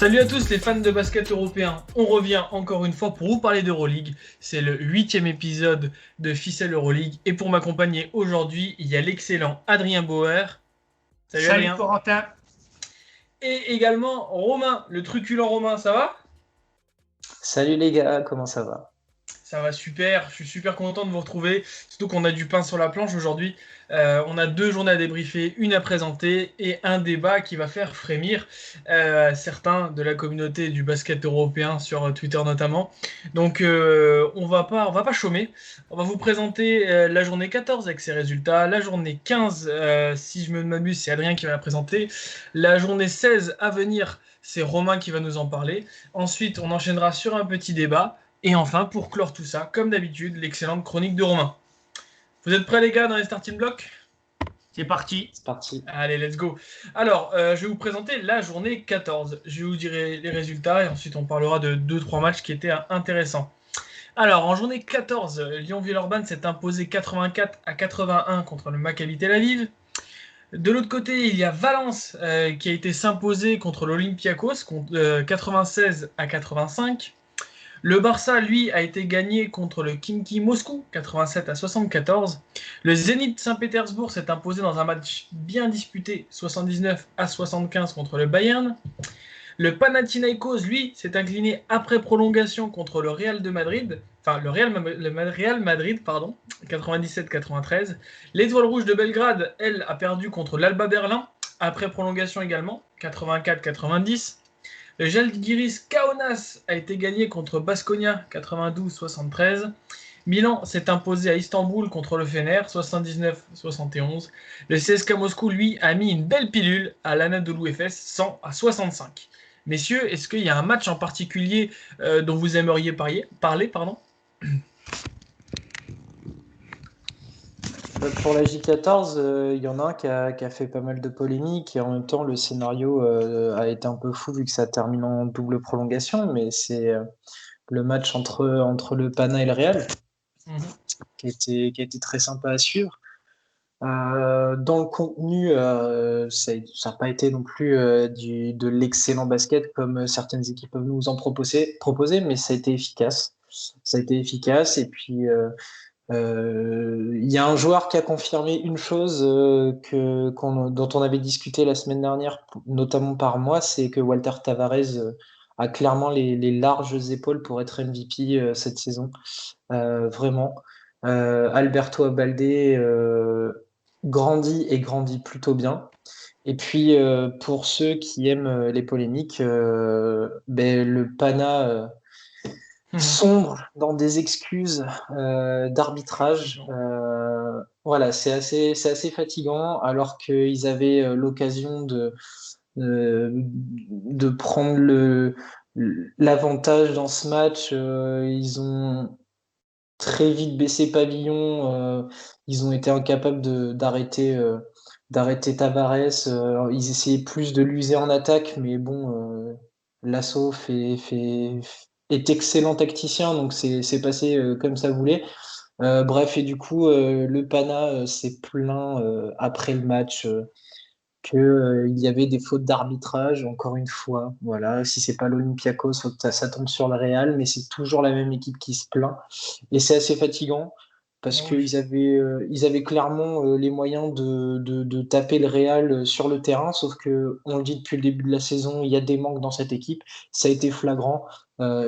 Salut à tous les fans de basket européen, on revient encore une fois pour vous parler d'Euroleague. C'est le 8e épisode de Ficelle Euroleague et pour m'accompagner aujourd'hui, il y a l'excellent Adrien Bauer. Salut Salut Adrien. Corentin. Et également Romain, le truculent Romain, ça va? Salut les gars, comment ça va? Ça va super, je suis super content de vous retrouver, surtout qu'on a du pain sur la planche aujourd'hui. On a 2 journées à débriefer, une à présenter et un débat qui va faire frémir certains de la communauté du basket européen sur Twitter notamment. Donc on va pas chômer, on va vous présenter la journée 14 avec ses résultats, la journée 15, si je me m'abuse, c'est Adrien qui va la présenter, la journée 16 à venir, c'est Romain qui va nous en parler. Ensuite, on enchaînera sur un petit débat. Et enfin, pour clore tout ça, comme d'habitude, l'excellente chronique de Romain. Vous êtes prêts les gars dans les starting blocks? C'est parti. C'est parti. Allez, let's go. Alors, je vais vous présenter la journée 14. Je vous dirai les résultats et ensuite on parlera de 2-3 matchs qui étaient intéressants. Alors, en journée 14, Lyon-Villeurbanne s'est imposé 84-81 contre le Maccabi Tel Aviv. De l'autre côté, il y a Valence qui a été s'imposer contre l'Olympiakos 96-85. Le Barça, lui, a été gagné contre le Khimki Moscou, 87-74. Le Zénith Saint-Pétersbourg s'est imposé dans un match bien disputé, 79-75 contre le Bayern. Le Panathinaikos, lui, s'est incliné après prolongation contre le Real de Madrid, enfin le Real Madrid, pardon, 97-93. L'Étoile Rouge de Belgrade, elle, a perdu contre l'Alba Berlin, après prolongation également, 84-90. Le Žalgiris Kaunas a été gagné contre Baskonia 92-73. Milan s'est imposé à Istanbul contre le Fener 79-71. Le CSKA Moscou, lui, a mis une belle pilule à l'Anadolu Efes 100-65. Messieurs, est-ce qu'il y a un match en particulier dont vous aimeriez parler pardon? Pour la J14, il y en a un qui a fait pas mal de polémiques et en même temps le scénario a été un peu fou vu que ça termine en double prolongation, mais c'est le match entre le Pana et le Real qui a été très sympa à suivre. Dans le contenu, ça n'a pas été non plus de l'excellent basket comme certaines équipes peuvent nous en proposer, mais ça a été efficace. Ça a été efficace et puis il y a un joueur qui a confirmé une chose dont on avait discuté la semaine dernière, notamment par moi, c'est que Walter Tavares a clairement les larges épaules pour être MVP cette saison. Vraiment. Alberto Abalde grandit plutôt bien. Et puis pour ceux qui aiment les polémiques, le Pana sombre dans des excuses d'arbitrage. Voilà, c'est assez fatigant, alors qu'ils avaient l'occasion de prendre l'avantage dans ce match. Ils ont très vite baissé pavillon. Ils ont été incapables d'arrêter Tavares. Ils essayaient plus de l'user en attaque, mais bon, Lasso est excellent tacticien, donc c'est passé comme ça voulait. Bref, et du coup, le Pana s'est plaint après le match qu'il y avait des fautes d'arbitrage, encore une fois. Voilà, si c'est pas l'Olympiakos, faut que ça tombe sur le Real, mais c'est toujours la même équipe qui se plaint. Et c'est assez fatigant parce Oui. ils avaient clairement les moyens de taper le Real sur le terrain, sauf que on le dit depuis le début de la saison, il y a des manques dans cette équipe. Ça a été flagrant.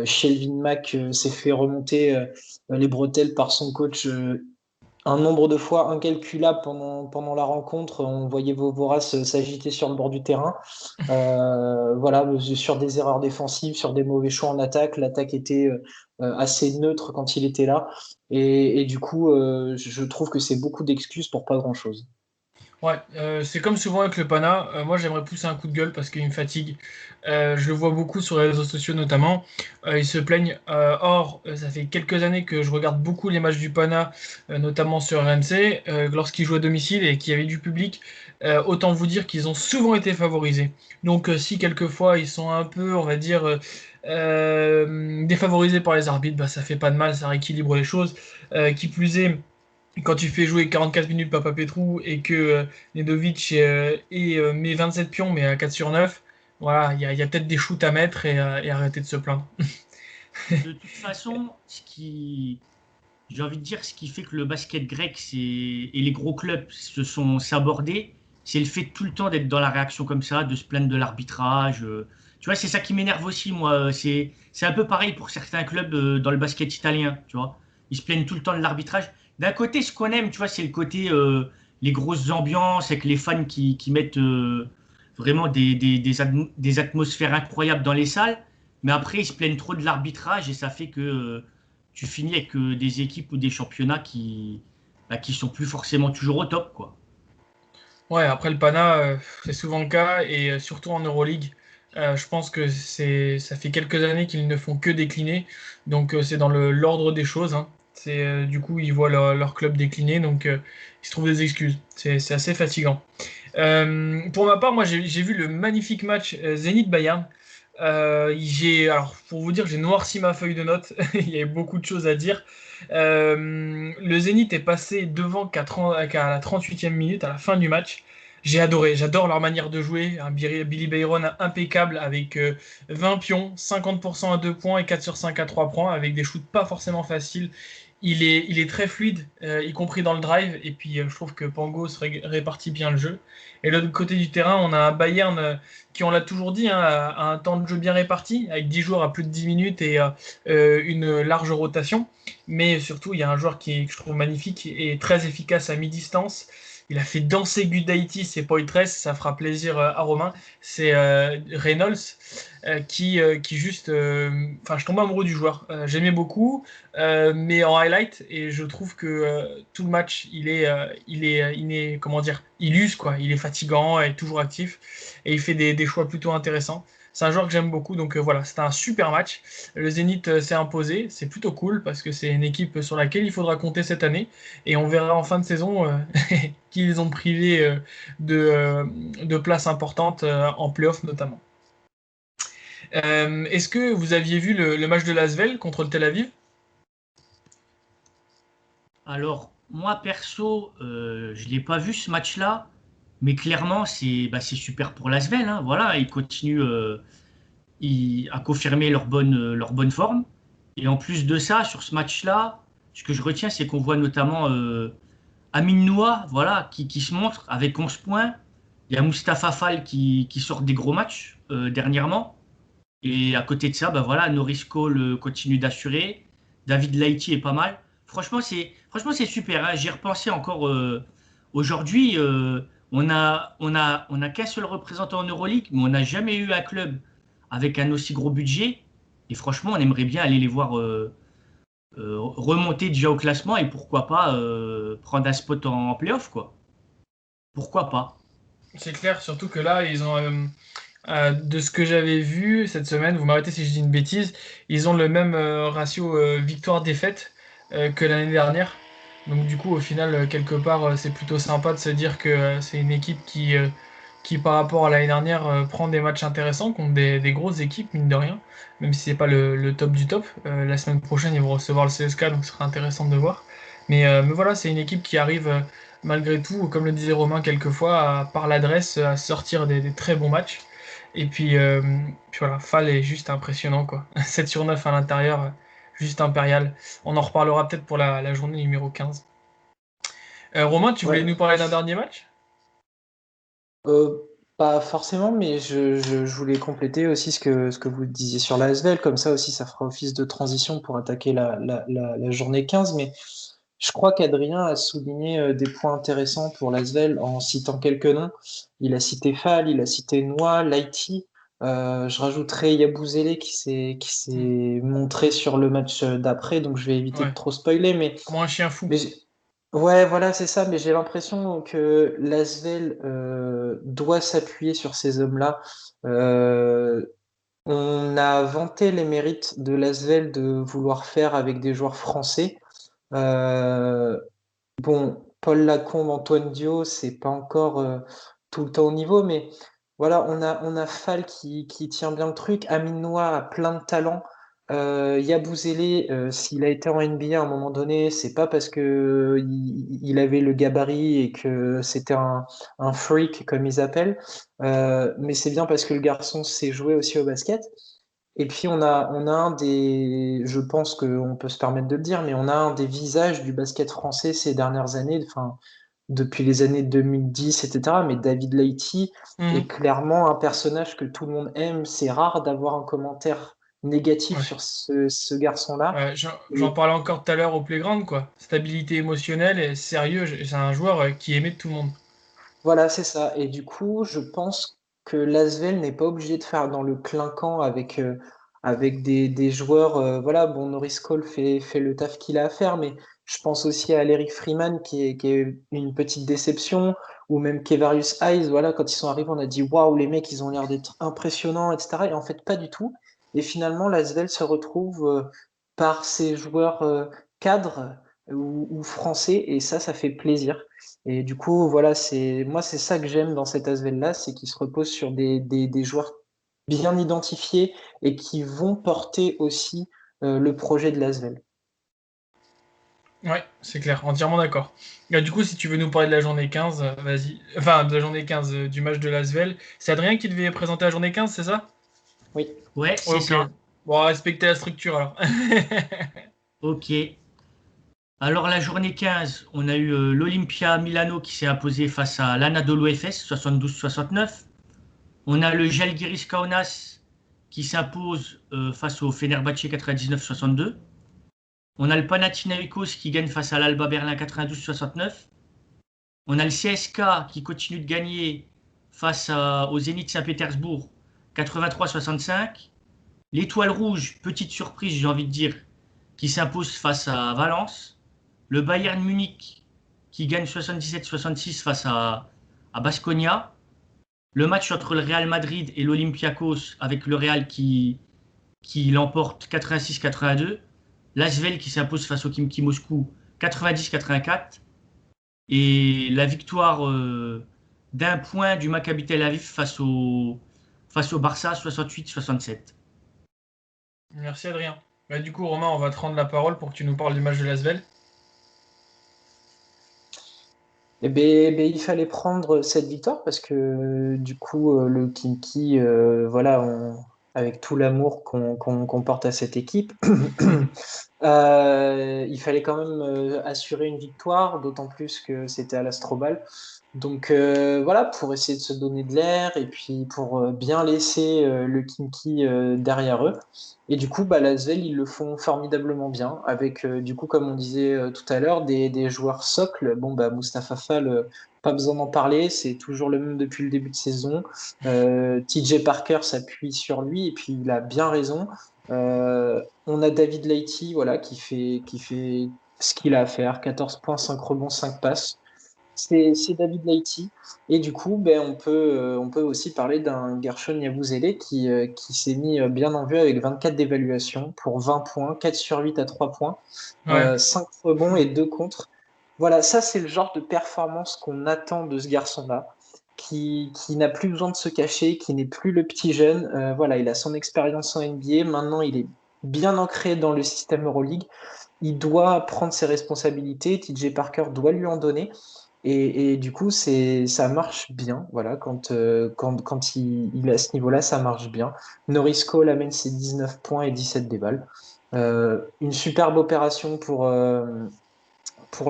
Shelvin Mack s'est fait remonter les bretelles par son coach un nombre de fois incalculable pendant la rencontre. On voyait Voras s'agiter sur le bord du terrain. Voilà, sur des erreurs défensives, sur des mauvais choix en attaque. L'attaque était assez neutre quand il était là. Et du coup, je trouve que c'est beaucoup d'excuses pour pas grand-chose. Ouais, c'est comme souvent avec le Pana. Moi, j'aimerais pousser un coup de gueule parce qu'il me fatigue. Je le vois beaucoup sur les réseaux sociaux notamment. Ils se plaignent. Or, ça fait quelques années que je regarde beaucoup les matchs du Pana, notamment sur RMC, lorsqu'ils jouent à domicile et qu'il y avait du public. Autant vous dire qu'ils ont souvent été favorisés. Donc, si quelquefois ils sont un peu, on va dire, défavorisés par les arbitres, bah, ça fait pas de mal, ça rééquilibre les choses. Qui plus est, quand tu fais jouer 44 minutes Papa Petrou et que Nedovic met 27 pions mais à 4 sur 9, voilà, il y a peut-être des shoots à mettre et arrêter de se plaindre. De toute façon, j'ai envie de dire, ce qui fait que le basket grec et les gros clubs se sont sabordés, c'est le fait tout le temps d'être dans la réaction comme ça, de se plaindre de l'arbitrage. Tu vois, c'est ça qui m'énerve aussi, moi. C'est un peu pareil pour certains clubs dans le basket italien, tu vois. Ils se plaignent tout le temps de l'arbitrage. D'un côté, ce qu'on aime, tu vois, c'est le côté, les grosses ambiances avec les fans qui mettent vraiment des atmosphères incroyables dans les salles. Mais après, ils se plaignent trop de l'arbitrage et ça fait que tu finis avec des équipes ou des championnats qui sont plus forcément toujours au top, quoi. Ouais, après le Pana, c'est souvent le cas, et surtout en Euroleague. Je pense que ça fait quelques années qu'ils ne font que décliner, donc c'est dans l'ordre des choses, hein. Du coup, ils voient leur club décliner, donc ils se trouvent des excuses. C'est assez fatigant. Pour ma part, moi j'ai vu le magnifique match Zénith-Bayern. Alors pour vous dire, j'ai noirci ma feuille de notes. Il y avait beaucoup de choses à dire. Le Zénith est passé devant qu'à la 38e minute, à la fin du match. J'ai adoré, j'adore leur manière de jouer. Un Billy Bayron impeccable avec 20 pions, 50% à 2 points et 4 sur 5 à 3 points, avec des shoots pas forcément faciles. Il est très fluide, y compris dans le drive. Et puis je trouve que Pango répartit bien le jeu. Et de l'autre côté du terrain, on a un Bayern qui, on l'a toujours dit, hein, a un temps de jeu bien réparti, avec 10 joueurs à plus de 10 minutes et une large rotation. Mais surtout, il y a un joueur que je trouve magnifique et très efficace à mi-distance. Il a fait danser Gudaitis et Poitres, ça fera plaisir à Romain. C'est Reynolds qui juste. Enfin, je tombe amoureux du joueur. J'aimais beaucoup, mais en highlight, et je trouve que tout le match, comment dire, il use quoi. Il est fatigant, il est toujours actif et il fait des choix plutôt intéressants. C'est un joueur que j'aime beaucoup, donc voilà, c'était un super match. Le Zénith s'est imposé, c'est plutôt cool parce que c'est une équipe sur laquelle il faudra compter cette année et on verra en fin de saison qu'ils ont privé de places importantes en playoff notamment. Est-ce que vous aviez vu le match de l'Asvel contre le Tel Aviv? Alors, moi, perso, je l'ai pas vu ce match-là, mais clairement, c'est super pour l'Asvel, hein. Voilà, ils continuent à confirmer leur bonne forme. Et en plus de ça, sur ce match-là, ce que je retiens, c'est qu'on voit notamment Amin Noah, voilà, qui se montre avec 11 points. Il y a Mustapha Fall qui sort des gros matchs dernièrement. Et à côté de ça, bah voilà, Norris Cole continue d'assurer. David Laïti est pas mal. Franchement, c'est super, hein. J'y repensé encore aujourd'hui. On a qu'un seul représentant en Euroleague, mais on n'a jamais eu un club avec un aussi gros budget. Et franchement, on aimerait bien aller les voir remonter déjà au classement et pourquoi pas prendre un spot en playoff, quoi. Pourquoi pas? C'est clair, surtout que là, ils ont, de ce que j'avais vu cette semaine, vous m'arrêtez si je dis une bêtise, ils ont le même ratio victoire-défaite que l'année dernière. Donc du coup, au final, quelque part, c'est plutôt sympa de se dire que c'est une équipe qui, par rapport à l'année dernière, prend des matchs intéressants contre des grosses équipes, mine de rien, même si c'est pas le top du top. La semaine prochaine, ils vont recevoir le CSK, donc ce sera intéressant de voir. Mais voilà, c'est une équipe qui arrive, malgré tout, comme le disait Romain quelquefois, par l'adresse, à sortir des très bons matchs. Et puis voilà, Fall est juste impressionnant, quoi. 7 sur 9 à l'intérieur, juste impérial. On en reparlera peut-être pour la journée numéro 15. Romain, tu voulais Ouais. nous parler d'un dernier match? Euh, Pas forcément, mais je voulais compléter aussi ce que vous disiez sur la l'ASVEL. Comme ça aussi, ça fera office de transition pour attaquer la journée 15. Mais je crois qu'Adrien a souligné des points intéressants pour la l'ASVEL en citant quelques noms. Il a cité Fall, il a cité Noah, Lighty. Je rajouterai Yabouzélé qui s'est Hmm. montré sur le match d'après, donc je vais éviter de Ouais, trop spoiler. comment un chien fou. Mais ouais, voilà, c'est ça, mais j'ai l'impression que l'Asvel doit s'appuyer sur ces hommes-là. Euh, on a vanté les mérites de l'Asvel de vouloir faire avec des joueurs français. Euh, bon, Paul Lacombe, Antoine Dio, c'est pas encore tout le temps au niveau, mais voilà, on a Fall qui tient bien le truc. Amine Noah a plein de talent. Yabusele, s'il a été en NBA à un moment donné, c'est pas parce que il avait le gabarit et que c'était un freak, comme ils appellent, mais c'est bien parce que le garçon sait jouer aussi au basket. Et puis on a un des, je pense qu'on peut se permettre de le dire, mais on a un des visages du basket français ces dernières années, enfin depuis les années 2010, etc. Mais David Leity est Mhm. clairement un personnage que tout le monde aime. C'est rare d'avoir un commentaire négatif Ouais. sur ce garçon-là. Ouais, j'en Et parlais encore tout à l'heure au playground, quoi. Stabilité émotionnelle et sérieux, c'est un joueur qui est aimé de tout le monde. voilà, c'est ça. Et du coup, je pense que l'Asvel n'est pas obligé de faire dans le clinquant avec des joueurs. Voilà, bon, Norris Cole fait le taf qu'il a à faire, mais je pense aussi à Eric Freeman qui est une petite déception, ou même Kevarius Hayes. Voilà, quand ils sont arrivés, on a dit waouh, les mecs, ils ont l'air d'être impressionnants, etc. Et en fait, pas du tout. Et finalement, l'Asvel se retrouve par ses joueurs cadres ou français, et ça fait plaisir. Et du coup, voilà, c'est ça que j'aime dans cet Asvel-là, c'est qu'il se repose sur des joueurs bien identifiés et qui vont porter aussi le projet de l'Asvel. Ouais, c'est clair, entièrement d'accord. Du coup, si tu veux nous parler de la journée 15, vas-y. Enfin, de la journée 15 du match de l'Asvel. C'est Adrien qui devait présenter la journée 15, c'est ça? Oui. Ouais, c'est Ok. ça. Bon, respectez la structure alors. Ok. Alors la journée 15, on a eu l'Olympia Milano qui s'est imposé face à l'Anadolu Efes 72-69. On a le Žalgiris Kaunas qui s'impose face au Fenerbahçe 99-62. On a le Panathinaikos qui gagne face à l'Alba Berlin 92-69. On a le CSKA qui continue de gagner au Zénith Saint-Pétersbourg 83-65. L'Étoile Rouge, petite surprise j'ai envie de dire, qui s'impose face à Valence. Le Bayern Munich qui gagne 77-66 face à Baskonia. Le match entre le Real Madrid et l'Olympiakos avec le Real qui l'emporte 86-82. L'Asvel qui s'impose face au Khimki Moscou 90-84. Et la victoire d'un point du Maccabi Tel Aviv face au Barça 68-67. Merci Adrien. Du coup, Romain, on va te rendre la parole pour que tu nous parles du match de l'Asvel. Eh ben, il fallait prendre cette victoire parce que du coup, le Kinky, voilà, avec tout l'amour qu'on porte à cette équipe, il fallait quand même assurer une victoire, d'autant plus que c'était à l'Astrobal. Donc voilà, pour essayer de se donner de l'air et puis pour bien laisser le Kinky derrière eux. Et du coup, bah, l'Asvel, ils le font formidablement bien avec, du coup, comme on disait tout à l'heure, des joueurs socles. Bon, bah, Mustapha Fall, pas besoin d'en parler, c'est toujours le même depuis le début de saison. TJ Parker s'appuie sur lui et puis il a bien raison. On a David Leity, voilà, qui fait ce qu'il a à faire, 14 points, 5 rebonds, 5 passes. C'est David Leity. Et du coup, ben, on peut aussi parler d'un Gershon Yabusele qui s'est mis bien en vue avec 24 d'évaluation pour 20 points, 4 sur 8 à 3 points, Ouais. 5 rebonds et 2 contres. Voilà, ça c'est le genre de performance qu'on attend de ce garçon-là, qui n'a plus besoin de se cacher, qui n'est plus le petit jeune. Voilà, il a son expérience en NBA, maintenant il est bien ancré dans le système Euroleague. Il doit prendre ses responsabilités, TJ Parker doit lui en donner. Et du coup, ça marche bien. Voilà, quand il est à ce niveau-là, ça marche bien. Norris Cole amène ses 19 points et 17 déballes. Une superbe opération pour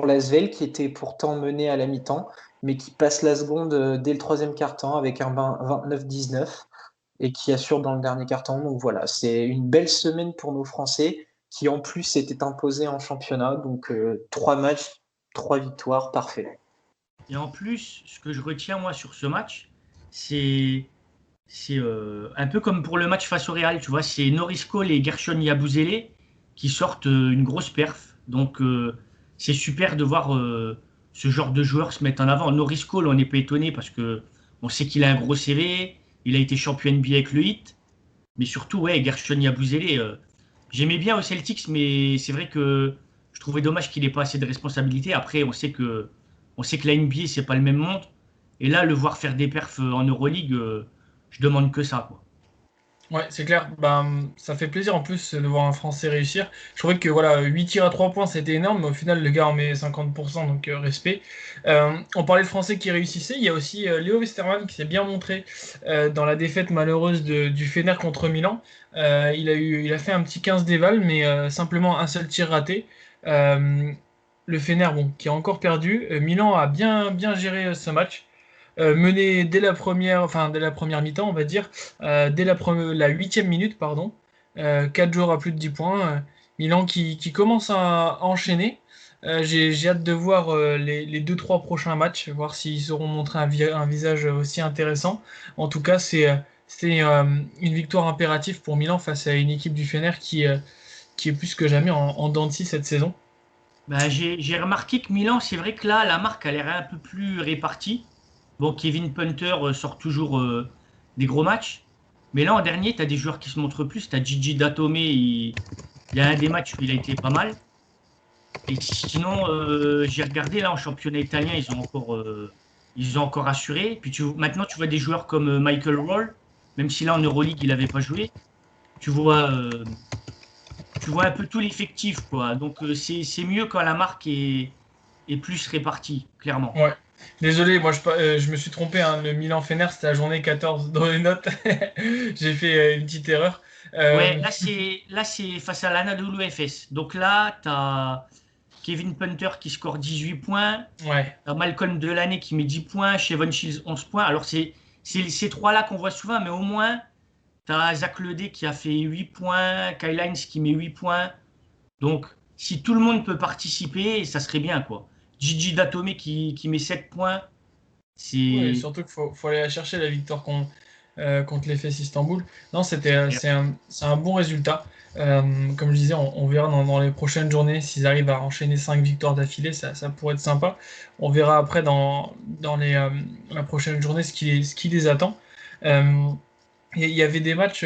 l'Asvel, qui était pourtant mené à la mi-temps, mais qui passe la seconde dès le troisième quart-temps avec un 29-19 et qui assure dans le dernier quart-temps. Donc voilà, c'est une belle semaine pour nos Français qui en plus s'étaient imposés en championnat. Donc 3 matchs, 3 victoires, parfait. Et en plus, ce que je retiens moi sur ce match, c'est un peu comme pour le match face au Real, tu vois, c'est Norris Cole et Gershon Yabusele qui sortent une grosse perf. Donc c'est super de voir ce genre de joueurs se mettre en avant. Norris Cole, on n'est pas étonné parce que on sait qu'il a un gros CV, il a été champion NBA avec le Heat, mais surtout ouais, Gershon Yabusele, j'aimais bien au Celtics, mais c'est vrai que je trouvais dommage qu'il n'ait pas assez de responsabilités. Après, on sait que la NBA c'est pas le même monde, et là le voir faire des perfs en Euroleague, je demande que ça, quoi. Ouais, c'est clair. Ben, ça fait plaisir en plus de voir un Français réussir. Je trouvais que voilà, 8 tirs à 3 points, c'était énorme, mais au final, le gars en met 50%, donc respect. On parlait de Français qui réussissaient. Il y a aussi Léo Westermann qui s'est bien montré dans la défaite malheureuse du Fener contre Milan. Il a fait un petit 15 déval, mais simplement un seul tir raté. Euh, le Fener, bon, qui a encore perdu. Milan a bien géré ce match. Mené dès la première mi-temps, on va dire, dès la 8e minute, pardon. 4 joueurs à plus de 10 points. Milan qui commence à enchaîner. J'ai hâte de voir les 2-3 prochains matchs, voir s'ils sauront montrer un visage aussi intéressant. En tout cas, c'est une victoire impérative pour Milan face à une équipe du Fener qui est plus que jamais en dents de scie cette saison. Bah, j'ai remarqué que Milan, c'est vrai que là, la marque a l'air un peu plus répartie. Bon, Kevin Punter sort toujours des gros matchs. Mais là, en dernier, tu as des joueurs qui se montrent plus. Tu as Gigi Datome, il y a un des matchs où il a été pas mal. Et sinon, j'ai regardé là en championnat italien, ils ont encore assuré. Puis maintenant, tu vois des joueurs comme Michael Roll, même si là en Euroleague, il n'avait pas joué. Tu vois, euh, tu vois un peu tout l'effectif, quoi. Donc, c'est mieux quand la marque est plus répartie, clairement. Ouais. Désolé, moi je me suis trompé, hein. Le Milan-Fener, c'était la journée 14 dans les notes. J'ai fait une petite erreur. Ouais, Euh, là c'est face à l'Anadolu Efes. Donc là, tu as Kevin Punter qui score 18 points, ouais. t'as Malcolm Delaney qui met 10 points, Shevon Shields 11 points. Alors c'est ces trois-là qu'on voit souvent, mais au moins, tu as Zach Ledé qui a fait 8 points, Kyle Hines qui met 8 points. Donc, si tout le monde peut participer, ça serait bien, quoi. Gigi Datome qui met 7 points, Oui, c'est... surtout qu'il faut aller la chercher, la victoire contre l'Efes Istanbul. Non, c'est un bon résultat. Comme je disais, on verra dans les prochaines journées s'ils arrivent à enchaîner 5 victoires d'affilée, ça pourrait être sympa. On verra après dans la prochaine journée ce qui les attend. Euh, il y avait des matchs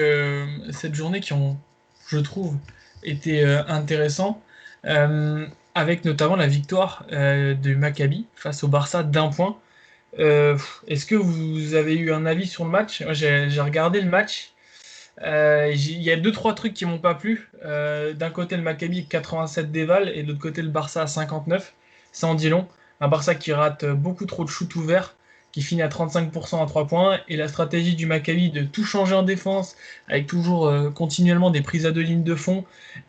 cette journée qui ont, je trouve, été intéressants, avec notamment la victoire du Maccabi face au Barça d'1 point. Est-ce que vous avez eu un avis sur le match? Moi, j'ai regardé le match. Il y a deux, trois trucs qui m'ont pas plu. D'un côté, le Maccabi 87 déval et de l'autre côté, le Barça à 59. Ça en dit long. Un Barça qui rate beaucoup trop de shoots ouverts, qui finit à 35% à 3 points. Et la stratégie du Maccabi de tout changer en défense, avec toujours continuellement des prises à deux lignes de fond.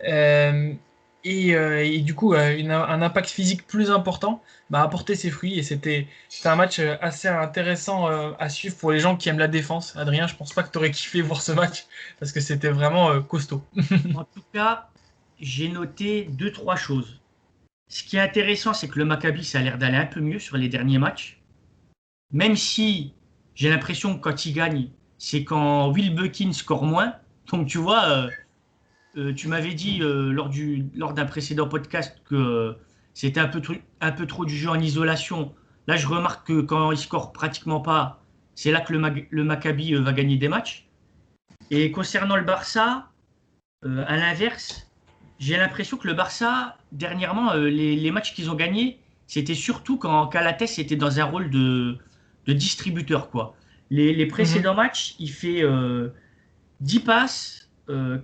euh, et du coup, un impact physique plus important, a apporté ses fruits. Et c'était un match assez intéressant à suivre pour les gens qui aiment la défense. Adrien, je pense pas que tu aurais kiffé voir ce match parce que c'était vraiment costaud. En tout cas, j'ai noté deux, trois choses. Ce qui est intéressant, c'est que le Maccabi, ça a l'air d'aller un peu mieux sur les derniers matchs. Même si j'ai l'impression que quand il gagne, c'est quand Will Buckin score moins. Donc tu vois, tu m'avais dit lors d'un précédent podcast que c'était un peu trop du jeu en isolation. Là, je remarque que quand il score pratiquement pas, c'est là que le Maccabi va gagner des matchs. Et concernant le Barça, à l'inverse, j'ai l'impression que le Barça, dernièrement, les matchs qu'ils ont gagnés, c'était surtout quand Calates était dans un rôle de distributeur, quoi. Les Mhm. précédents matchs, il fait 10 passes,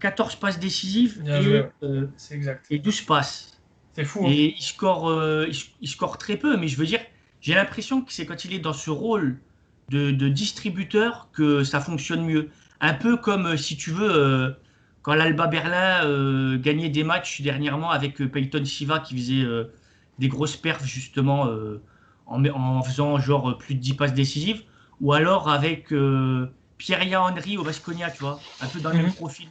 14 passes décisives Bien joué, ouais. C'est exact. et 12 passes. C'est fou, hein. Et il score très peu, mais je veux dire, j'ai l'impression que c'est quand il est dans ce rôle de distributeur que ça fonctionne mieux. Un peu comme, si tu veux, quand l'Alba Berlin gagnait des matchs dernièrement avec Peyton Siva qui faisait des grosses perfs justement en faisant genre plus de 10 passes décisives, ou alors avec Pierre Henry au Baskonia, tu vois, un peu dans le même Mhm. profil.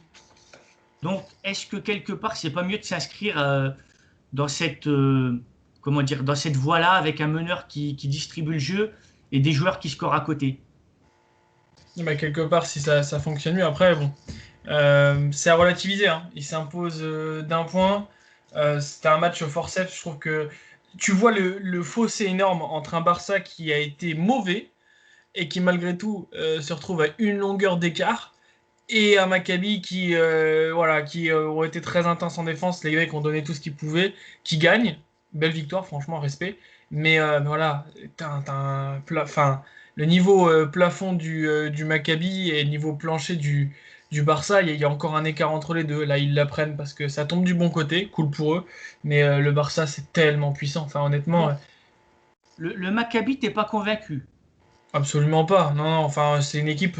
Donc, est-ce que quelque part, c'est pas mieux de s'inscrire dans comment dire, dans cette voie-là avec un meneur qui distribue le jeu et des joueurs qui scorent à côté? Quelque part, si ça fonctionne mieux. Après, bon, c'est à relativiser, hein. Il s'impose d'1 point. C'était un match au forceps. Je trouve que tu vois le fossé énorme entre un Barça qui a été mauvais et qui, malgré tout, se retrouve à une longueur d'écart. Et un Maccabi qui ont été très intense en défense, les Grecs ont donné tout ce qu'ils pouvaient, qui gagne, belle victoire, franchement, respect. Mais voilà, enfin, le niveau plafond du Maccabi et le niveau plancher du Barça, il y a encore un écart entre les deux. Là, ils l'apprennent parce que ça tombe du bon côté, cool pour eux. Mais le Barça, c'est tellement puissant. Enfin, honnêtement, Donc, le Maccabi, t'es pas convaincu? absolument pas. Non, non, enfin, c'est une équipe.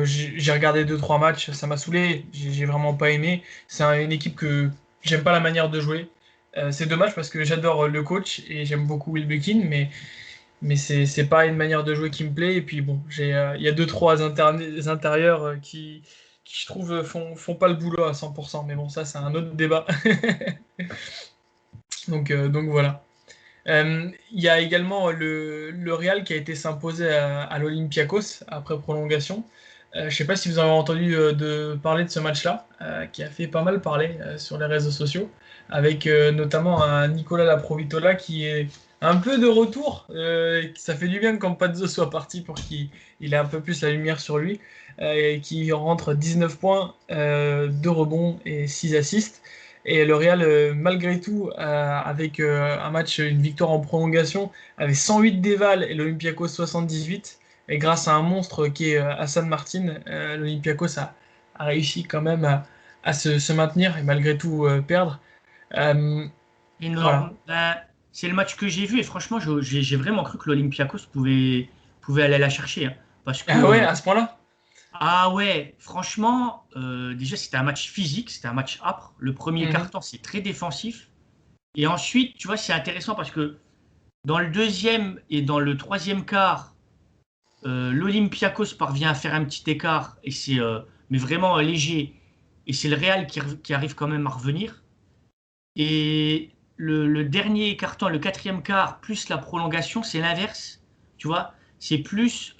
J'ai regardé deux trois matchs, ça m'a saoulé. J'ai vraiment pas aimé. C'est une équipe que j'aime pas la manière de jouer. C'est dommage parce que j'adore le coach et j'aime beaucoup Will Buckin, mais c'est pas une manière de jouer qui me plaît. Et puis bon, il y a deux trois intérieurs qui je trouve font pas le boulot à 100%. Mais bon, ça c'est un autre débat. Donc voilà. Il y a également le Real qui a été s'imposer à l'Olympiakos après prolongation. Je ne sais pas si vous avez entendu parler de ce match-là, qui a fait pas mal parler sur les réseaux sociaux, avec notamment un Nicolas Laprovitola qui est un peu de retour. Ça fait du bien que Campazzo soit parti pour qu'il ait un peu plus la lumière sur lui, et qui rentre 19 points, 2 rebonds et 6 assists. Et le Real, malgré tout, avec un match, une victoire en prolongation, avait 108 déval et l'Olympiakos 78. Et grâce à un monstre qui est Hassan Martin, l'Olympiakos a réussi quand même à se maintenir et malgré tout perdre. Euh, voilà. Énorme. Ben, c'est le match que j'ai vu et franchement, j'ai vraiment cru que l'Olympiakos pouvait aller la chercher, hein. Parce que, Ah ouais, à ce point-là? ah ouais, franchement, déjà c'était un match physique, c'était un match âpre. Le premier Mhm. quart-temps, c'est très défensif. Et ensuite, tu vois, c'est intéressant parce que dans le deuxième et dans le troisième quart, l'Olympiakos parvient à faire un petit écart, et mais vraiment léger. Et c'est le Real qui arrive quand même à revenir. Et le dernier carton, le quatrième quart, plus la prolongation, c'est l'inverse. Tu vois, c'est plus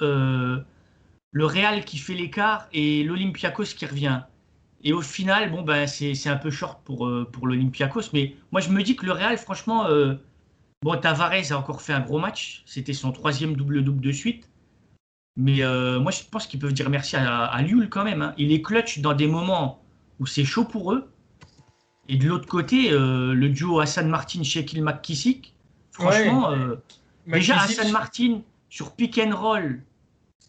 le Real qui fait l'écart et l'Olympiakos qui revient. Et au final, bon, ben, c'est un peu short pour l'Olympiakos. Mais moi, je me dis que le Real, franchement, bon, Tavares a encore fait un gros match. C'était son troisième double-double de suite. Mais moi, je pense qu'ils peuvent dire merci à Llull quand même, hein. Il est clutch dans des moments où c'est chaud pour eux. Et de l'autre côté, le duo Hassan Martin, Shekil McKissick, Ouais, franchement, déjà Hassan McKissic. Martin sur pick and roll,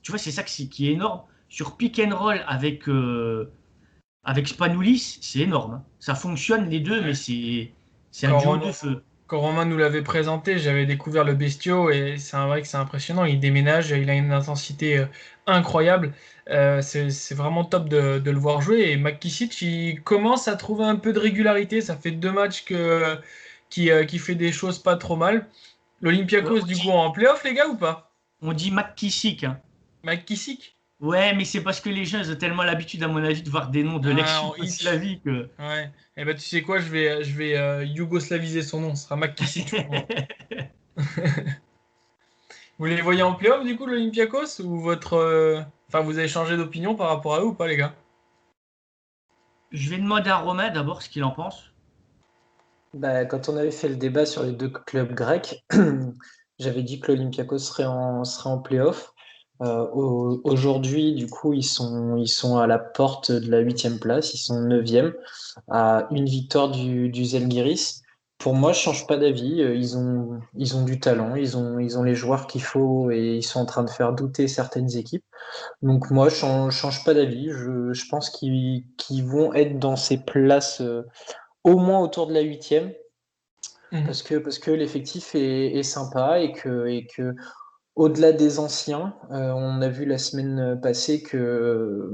tu vois, c'est ça qui est énorme. Sur pick and roll avec Spanoulis, c'est énorme, hein. Ça fonctionne les deux, mais Ouais. c'est un Quand duo Romain, de feu. quand Romain nous l'avait présenté, j'avais découvert le bestiau et c'est vrai que c'est impressionnant. Il déménage, il a une intensité incroyable. C'est vraiment top de le voir jouer. Et McKissic, il commence à trouver un peu de régularité. Ça fait deux matchs qui fait des choses pas trop mal. Ouais, L'Olympiakos, du coup, en playoff, les gars, ou pas? on dit McKissick, hein. McKissic? Ouais, mais c'est parce que les gens ils ont tellement l'habitude, à mon avis, de voir des noms de Ah, en Hitch. l'ex-Yougoslavie que. Ouais. Eh ben, tu sais quoi, je vais yougoslaviser son nom. Ce sera McKissic pour moi. Vous les voyez en playoff du coup, l'Olympiakos, ou enfin, vous avez changé d'opinion par rapport à eux ou pas, les gars? Je vais demander à Romain d'abord ce qu'il en pense. Bah, quand on avait fait le débat sur les deux clubs grecs, j'avais dit que l'Olympiakos serait en play-off. Aujourd'hui, du coup, ils sont à la porte de la huitième place, ils sont neuvième, à une victoire du Žalgiris. Pour moi, je change pas d'avis. Ils ont du talent, ils ont les joueurs qu'il faut et ils sont en train de faire douter certaines équipes. Donc moi, change pas d'avis. Je pense qu'ils vont être dans ces places au moins autour de la huitième Mhm. parce que l'effectif est sympa et que au-delà des anciens, on a vu la semaine passée que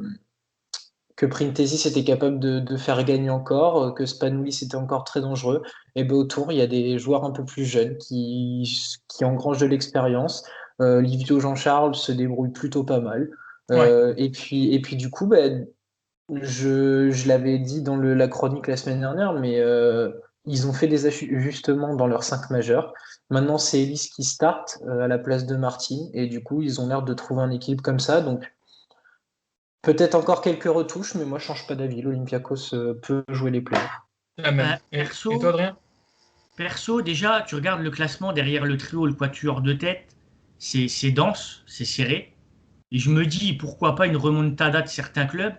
Printezis était capable de faire gagner encore, que Spanoulis était encore très dangereux. Et ben autour, il y a des joueurs un peu plus jeunes qui engrangent de l'expérience. Livio Jean-Charles se débrouille plutôt pas mal. Ouais. Et puis du coup, ben, je l'avais dit dans la chronique la semaine dernière, mais ils ont fait des ajustements dans leurs 5 majeurs. Maintenant, c'est Ellis qui start à la place de Martin, et du coup, ils ont l'air de trouver un équilibre comme ça. Donc, peut-être encore quelques retouches, mais moi, je change pas d'avis. L'Olympiakos peut jouer les playoffs. La même. Ben, Et toi, Adrien? perso, déjà, tu regardes le classement derrière le trio, le quatuor de tête, c'est dense, c'est serré. Et je me dis, pourquoi pas une remontada de certains clubs.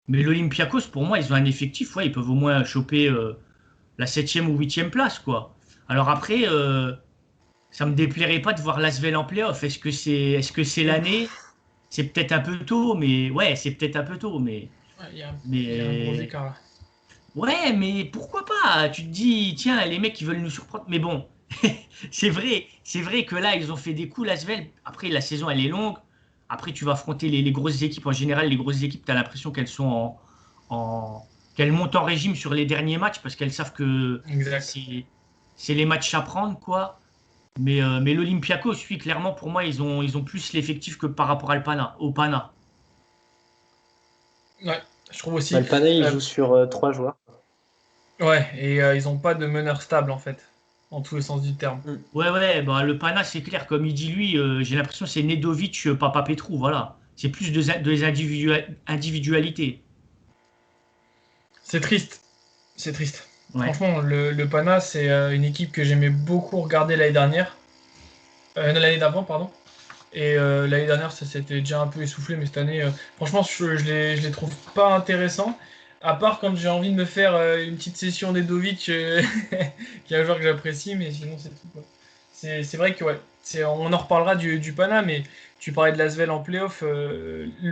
Mais l'Olympiakos, pour moi, ils ont un effectif, ouais, ils peuvent au moins choper la septième ou huitième place, quoi. Alors après, ça me déplairait pas de voir l'Asvel en playoff. Est-ce que c'est l'année? Ouf. C'est peut-être un peu tôt, mais ouais, c'est peut-être un peu tôt, mais Il y a un gros Mais écart là. ouais, mais pourquoi pas? Tu te dis, tiens, les mecs, ils veulent nous surprendre. Mais bon, c'est vrai que là, ils ont fait des coups, l'Asvel. Après, la saison, elle est longue. Après, tu vas affronter les grosses équipes. En général, les grosses équipes, tu as l'impression qu'elles sont qu'elles montent en régime sur les derniers matchs parce qu'elles savent que Exact. c'est les matchs à prendre, quoi. Mais l'Olympiakos, oui, clairement, pour moi, ils ont plus l'effectif que par rapport au Pana. Ouais, je trouve aussi. Le Panay, il Euh, joue sur 3 joueurs. ouais, et ils n'ont pas de meneur stable en fait, en tous les sens du terme. Mm. Ouais, ouais, bah, le Pana, c'est clair. Comme il dit lui, j'ai l'impression que c'est Nedovic, Papa Petrou, voilà. C'est plus des individualités. C'est triste. C'est triste. Ouais. Franchement, le Pana, c'est une équipe que j'aimais beaucoup regarder l'année dernière. Non, l'année d'avant, pardon. Et l'année dernière, ça s'était déjà un peu essoufflé, mais cette année, franchement, je les trouve pas intéressants. À part quand j'ai envie de me faire une petite session d'Edovic, qui est un joueur que j'apprécie, mais sinon, c'est tout, quoi. C'est vrai que, ouais, on en reparlera du Pana, mais tu parlais de l'Asvel en playoff.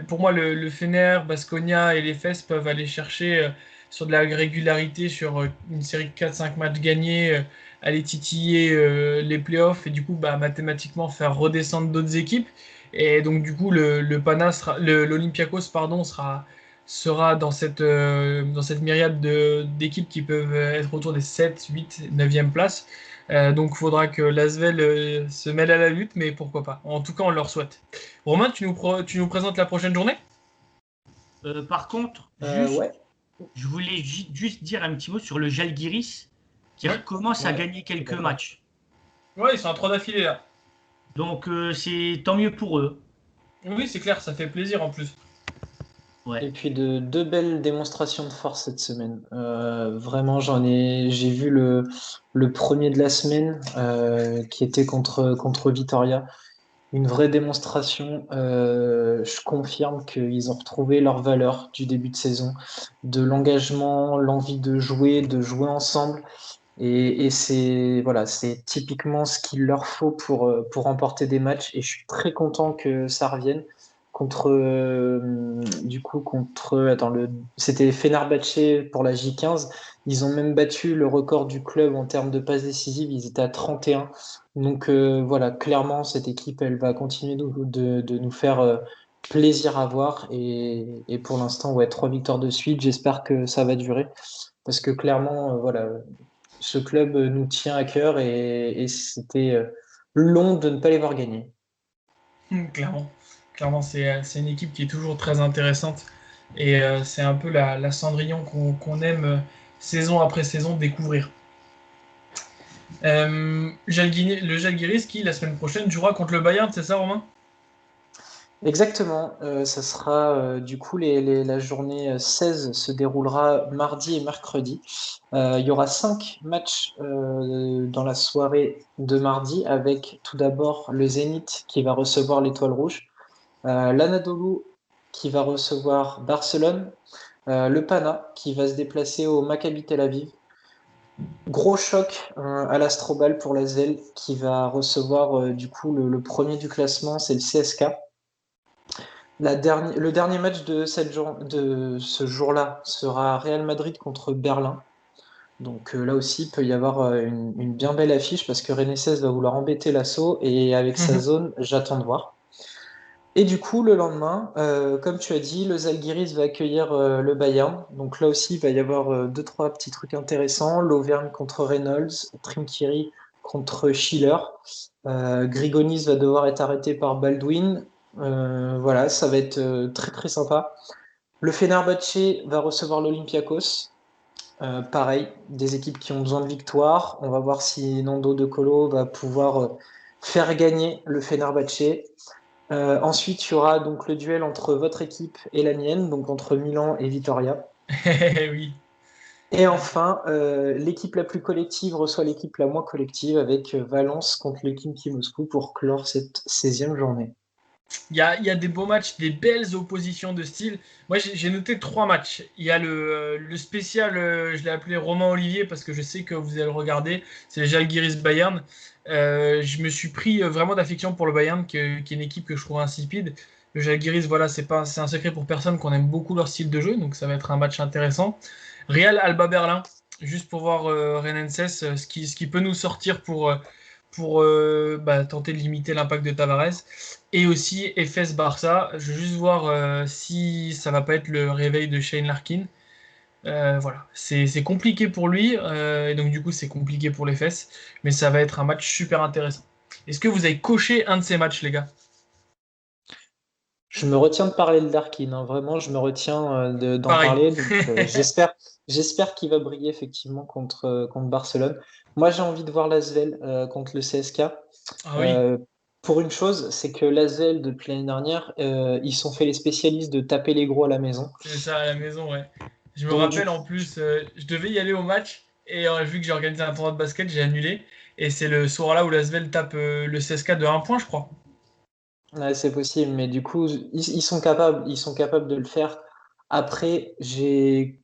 Pour moi, le Fener, Baskonia et les FES peuvent aller chercher sur de la régularité, sur une série de 4-5 matchs gagnés. Aller titiller les playoffs et du coup bah, mathématiquement faire redescendre d'autres équipes. Et donc du coup le Pana l'Olympiakos pardon sera dans cette myriade d'équipes qui peuvent être autour des 7, 8, 9e places. Donc il faudra que l'Asvel se mêle à la lutte, mais pourquoi pas. En tout cas, on leur souhaite. Romain, tu nous présentes la prochaine journée? Par contre, Ouais, je voulais juste dire un petit mot sur le Žalgiris qui Ouais. recommence à ouais, gagner je suis quelques d'accord. matchs. Ouais, ils sont à 3 d'affilée là. Donc, c'est tant mieux pour eux. Oui, c'est clair, ça fait plaisir en plus. Ouais. Et puis de deux belles démonstrations de force cette semaine. Vraiment, j'ai vu le premier de la semaine qui était contre Vitoria. Une vraie démonstration. Je confirme qu'ils ont retrouvé leur valeur du début de saison, de l'engagement, l'envie de jouer ensemble. Et c'est voilà, c'est typiquement ce qu'il leur faut pour remporter des matchs. Et je suis très content que ça revienne contre attends c'était Fenerbahçe pour la J15. Ils ont même battu le record du club en termes de passes décisives. Ils étaient à 31. Donc voilà, clairement cette équipe elle va continuer de nous faire plaisir à voir. Et pour l'instant ouais 3 victoires de suite. J'espère que ça va durer parce que clairement voilà ce club nous tient à cœur et c'était long de ne pas les voir gagner. Clairement, clairement c'est une équipe qui est toujours très intéressante et c'est un peu la Cendrillon qu'on aime saison après saison découvrir. Le Žalgiris qui, la semaine prochaine, jouera contre le Bayern, c'est ça, Romain? Exactement, ça sera du coup la journée 16 se déroulera mardi et mercredi. Il y aura 5 matchs dans la soirée de mardi avec tout d'abord le Zénith qui va recevoir l'Étoile Rouge, l'Anadolu qui va recevoir Barcelone, le Pana qui va se déplacer au Maccabi Tel Aviv. Gros choc à l'Astrobal pour l'ASVEL qui va recevoir du coup le premier du classement, c'est le CSK. Le dernier match de ce jour-là sera Real Madrid contre Berlin. Donc là aussi, il peut y avoir une bien belle affiche parce que René 16 va vouloir embêter l'assaut et avec sa zone, j'attends de voir. Et du coup, le lendemain, comme tu as dit, le Zalgiris va accueillir le Bayern. Donc là aussi, il va y avoir deux, trois petits trucs intéressants. L'Auvergne contre Reynolds, Trinkieri contre Schiller. Grigonis va devoir être arrêté par Baldwin. Voilà, ça va être très très sympa. Le Fenerbahçe va recevoir l'Olympiakos. Pareil, des équipes qui ont besoin de victoire. On va voir si Nando De Colo va pouvoir faire gagner le Fenerbahçe. Ensuite, il y aura donc le duel entre votre équipe et la mienne, donc entre Milan et Vitoria. Oui. Et enfin, l'équipe la plus collective reçoit l'équipe la moins collective avec Valence contre le Khimki Moscou pour clore cette 16e journée. Il y a des beaux matchs, des belles oppositions de style. Moi, j'ai noté 3 matchs. Il y a le spécial, je l'ai appelé Romain Olivier parce que je sais que vous allez le regarder. C'est le Žalgiris Bayern. Je me suis pris vraiment d'affection pour le Bayern, qui est une équipe que je trouve insipide. Le Žalgiris, voilà, c'est un secret pour personne qu'on aime beaucoup leur style de jeu, donc ça va être un match intéressant. Real Alba Berlin, juste pour voir Renenses, ce qui peut nous sortir pour tenter de limiter l'impact de Tavares. Et aussi FS Barça, je veux juste voir si ça va pas être le réveil de Shane Larkin. Voilà, c'est compliqué pour lui, et donc du coup c'est compliqué pour les fesses, mais ça va être un match super intéressant. Est-ce que vous avez coché un de ces matchs, les gars? Je me retiens de parler de Larkin, hein. Vraiment, je me retiens d'en Pareil. parler. Donc, j'espère qu'il va briller effectivement contre Barcelone. Moi, j'ai envie de voir l'Asvel contre le CSK. Ah oui, Euh, pour une chose, c'est que l'Asvel, depuis l'année dernière, ils sont fait les spécialistes de taper les gros à la maison. c'est ça à la maison, ouais. Je me Donc, du rappelle coup, en plus, je devais y aller au match, et vu que j'ai organisé un tournoi de basket, j'ai annulé. Et c'est le soir-là où l'Asvel tape le CSK de 1 point, je crois. ouais, c'est possible, mais du coup, ils sont capables de le faire. Après, j'ai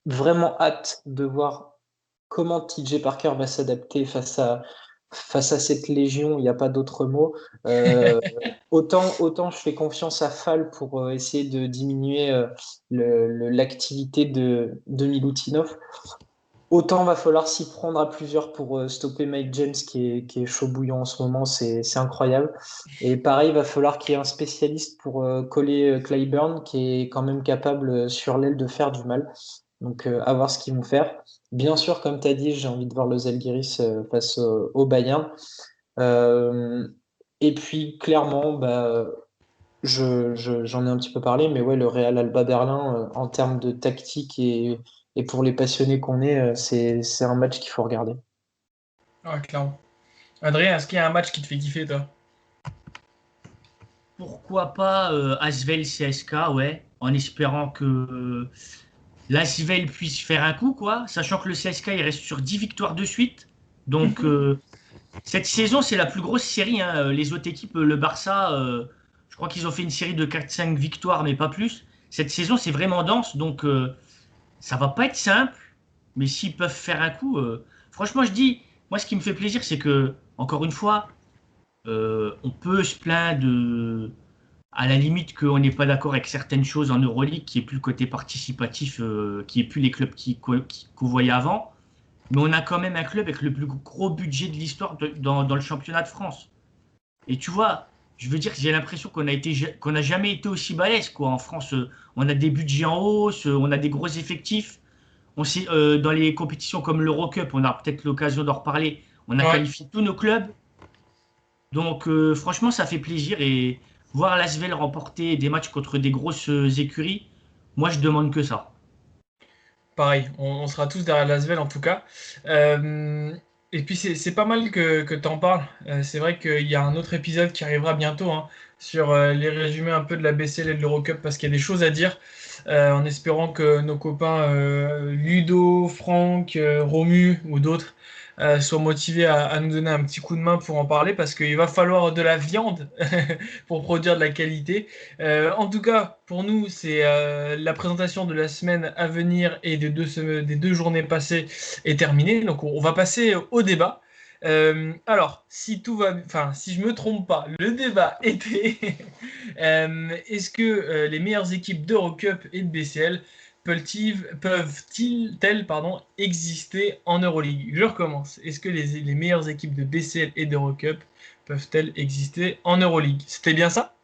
vraiment hâte de voir comment TJ Parker va s'adapter face à cette légion. Il n'y a pas d'autre mot. Euh, autant je fais confiance à Fall pour essayer de diminuer l'activité de Milutinov. Autant va falloir s'y prendre à plusieurs pour stopper Mike James qui est chaud bouillant en ce moment, c'est incroyable. Et pareil, il va falloir qu'il y ait un spécialiste pour coller Clyburn qui est quand même capable sur l'aile de faire du mal. Donc à voir ce qu'ils vont faire. Bien sûr, comme tu as dit, j'ai envie de voir le Zalgiris face au Bayern. Euh, et puis clairement, bah, j'en ai un petit peu parlé, mais ouais, le Real Alba Berlin, en termes de tactique et pour les passionnés qu'on est, c'est un match qu'il faut regarder. Ah, clairement. Adrien, est-ce qu'il y a un match qui te fait kiffer, toi? Pourquoi pas Asvel CSK, ouais, en espérant que l'Asvel puisse faire un coup, quoi, sachant que le CSK il reste sur 10 victoires de suite. Donc cette saison, c'est la plus grosse série, hein. Les autres équipes, le Barça, je crois qu'ils ont fait une série de 4-5 victoires, mais pas plus. Cette saison, c'est vraiment dense, donc ça va pas être simple. Mais s'ils peuvent faire un coup, franchement, je dis, moi, ce qui me fait plaisir, c'est que, encore une fois, on peut se plaindre à la limite qu'on n'est pas d'accord avec certaines choses en Euroleague, qui est plus le côté participatif, qui est plus les clubs qu'on voyait avant. Mais on a quand même un club avec le plus gros budget de l'histoire dans le championnat de France. Et tu vois, je veux dire que j'ai l'impression qu'on n'a jamais été aussi balèze, quoi. En France, on a des budgets en hausse, on a des gros effectifs. Dans les compétitions comme l'Eurocup, on a peut-être l'occasion d'en reparler. On a Ouais, qualifié tous nos clubs. Donc franchement, ça fait plaisir. Et voir l'Asvel remporter des matchs contre des grosses écuries, moi, je demande que ça. pareil, on sera tous derrière l'Asvel en tout cas. Euh, et puis c'est pas mal que tu en parles. C'est vrai qu'il y a un autre épisode qui arrivera bientôt, hein, sur les résumés un peu de la BCL et de l'Eurocup parce qu'il y a des choses à dire, en espérant que nos copains Ludo, Franck, Romu ou d'autres soient motivés à nous donner un petit coup de main pour en parler parce qu'il va falloir de la viande pour produire de la qualité. En tout cas, pour nous, c'est la présentation de la semaine à venir et des 2 journées passées est terminée. Donc, on va passer au débat. Alors, enfin, si je me trompe pas, le débat était est-ce que les meilleures équipes d'Eurocup et de BCL peuvent-elles exister en Euroleague? Je recommence. Est-ce que les meilleures équipes de BCL et d'Eurocup peuvent-elles exister en Euroleague? C'était bien ça?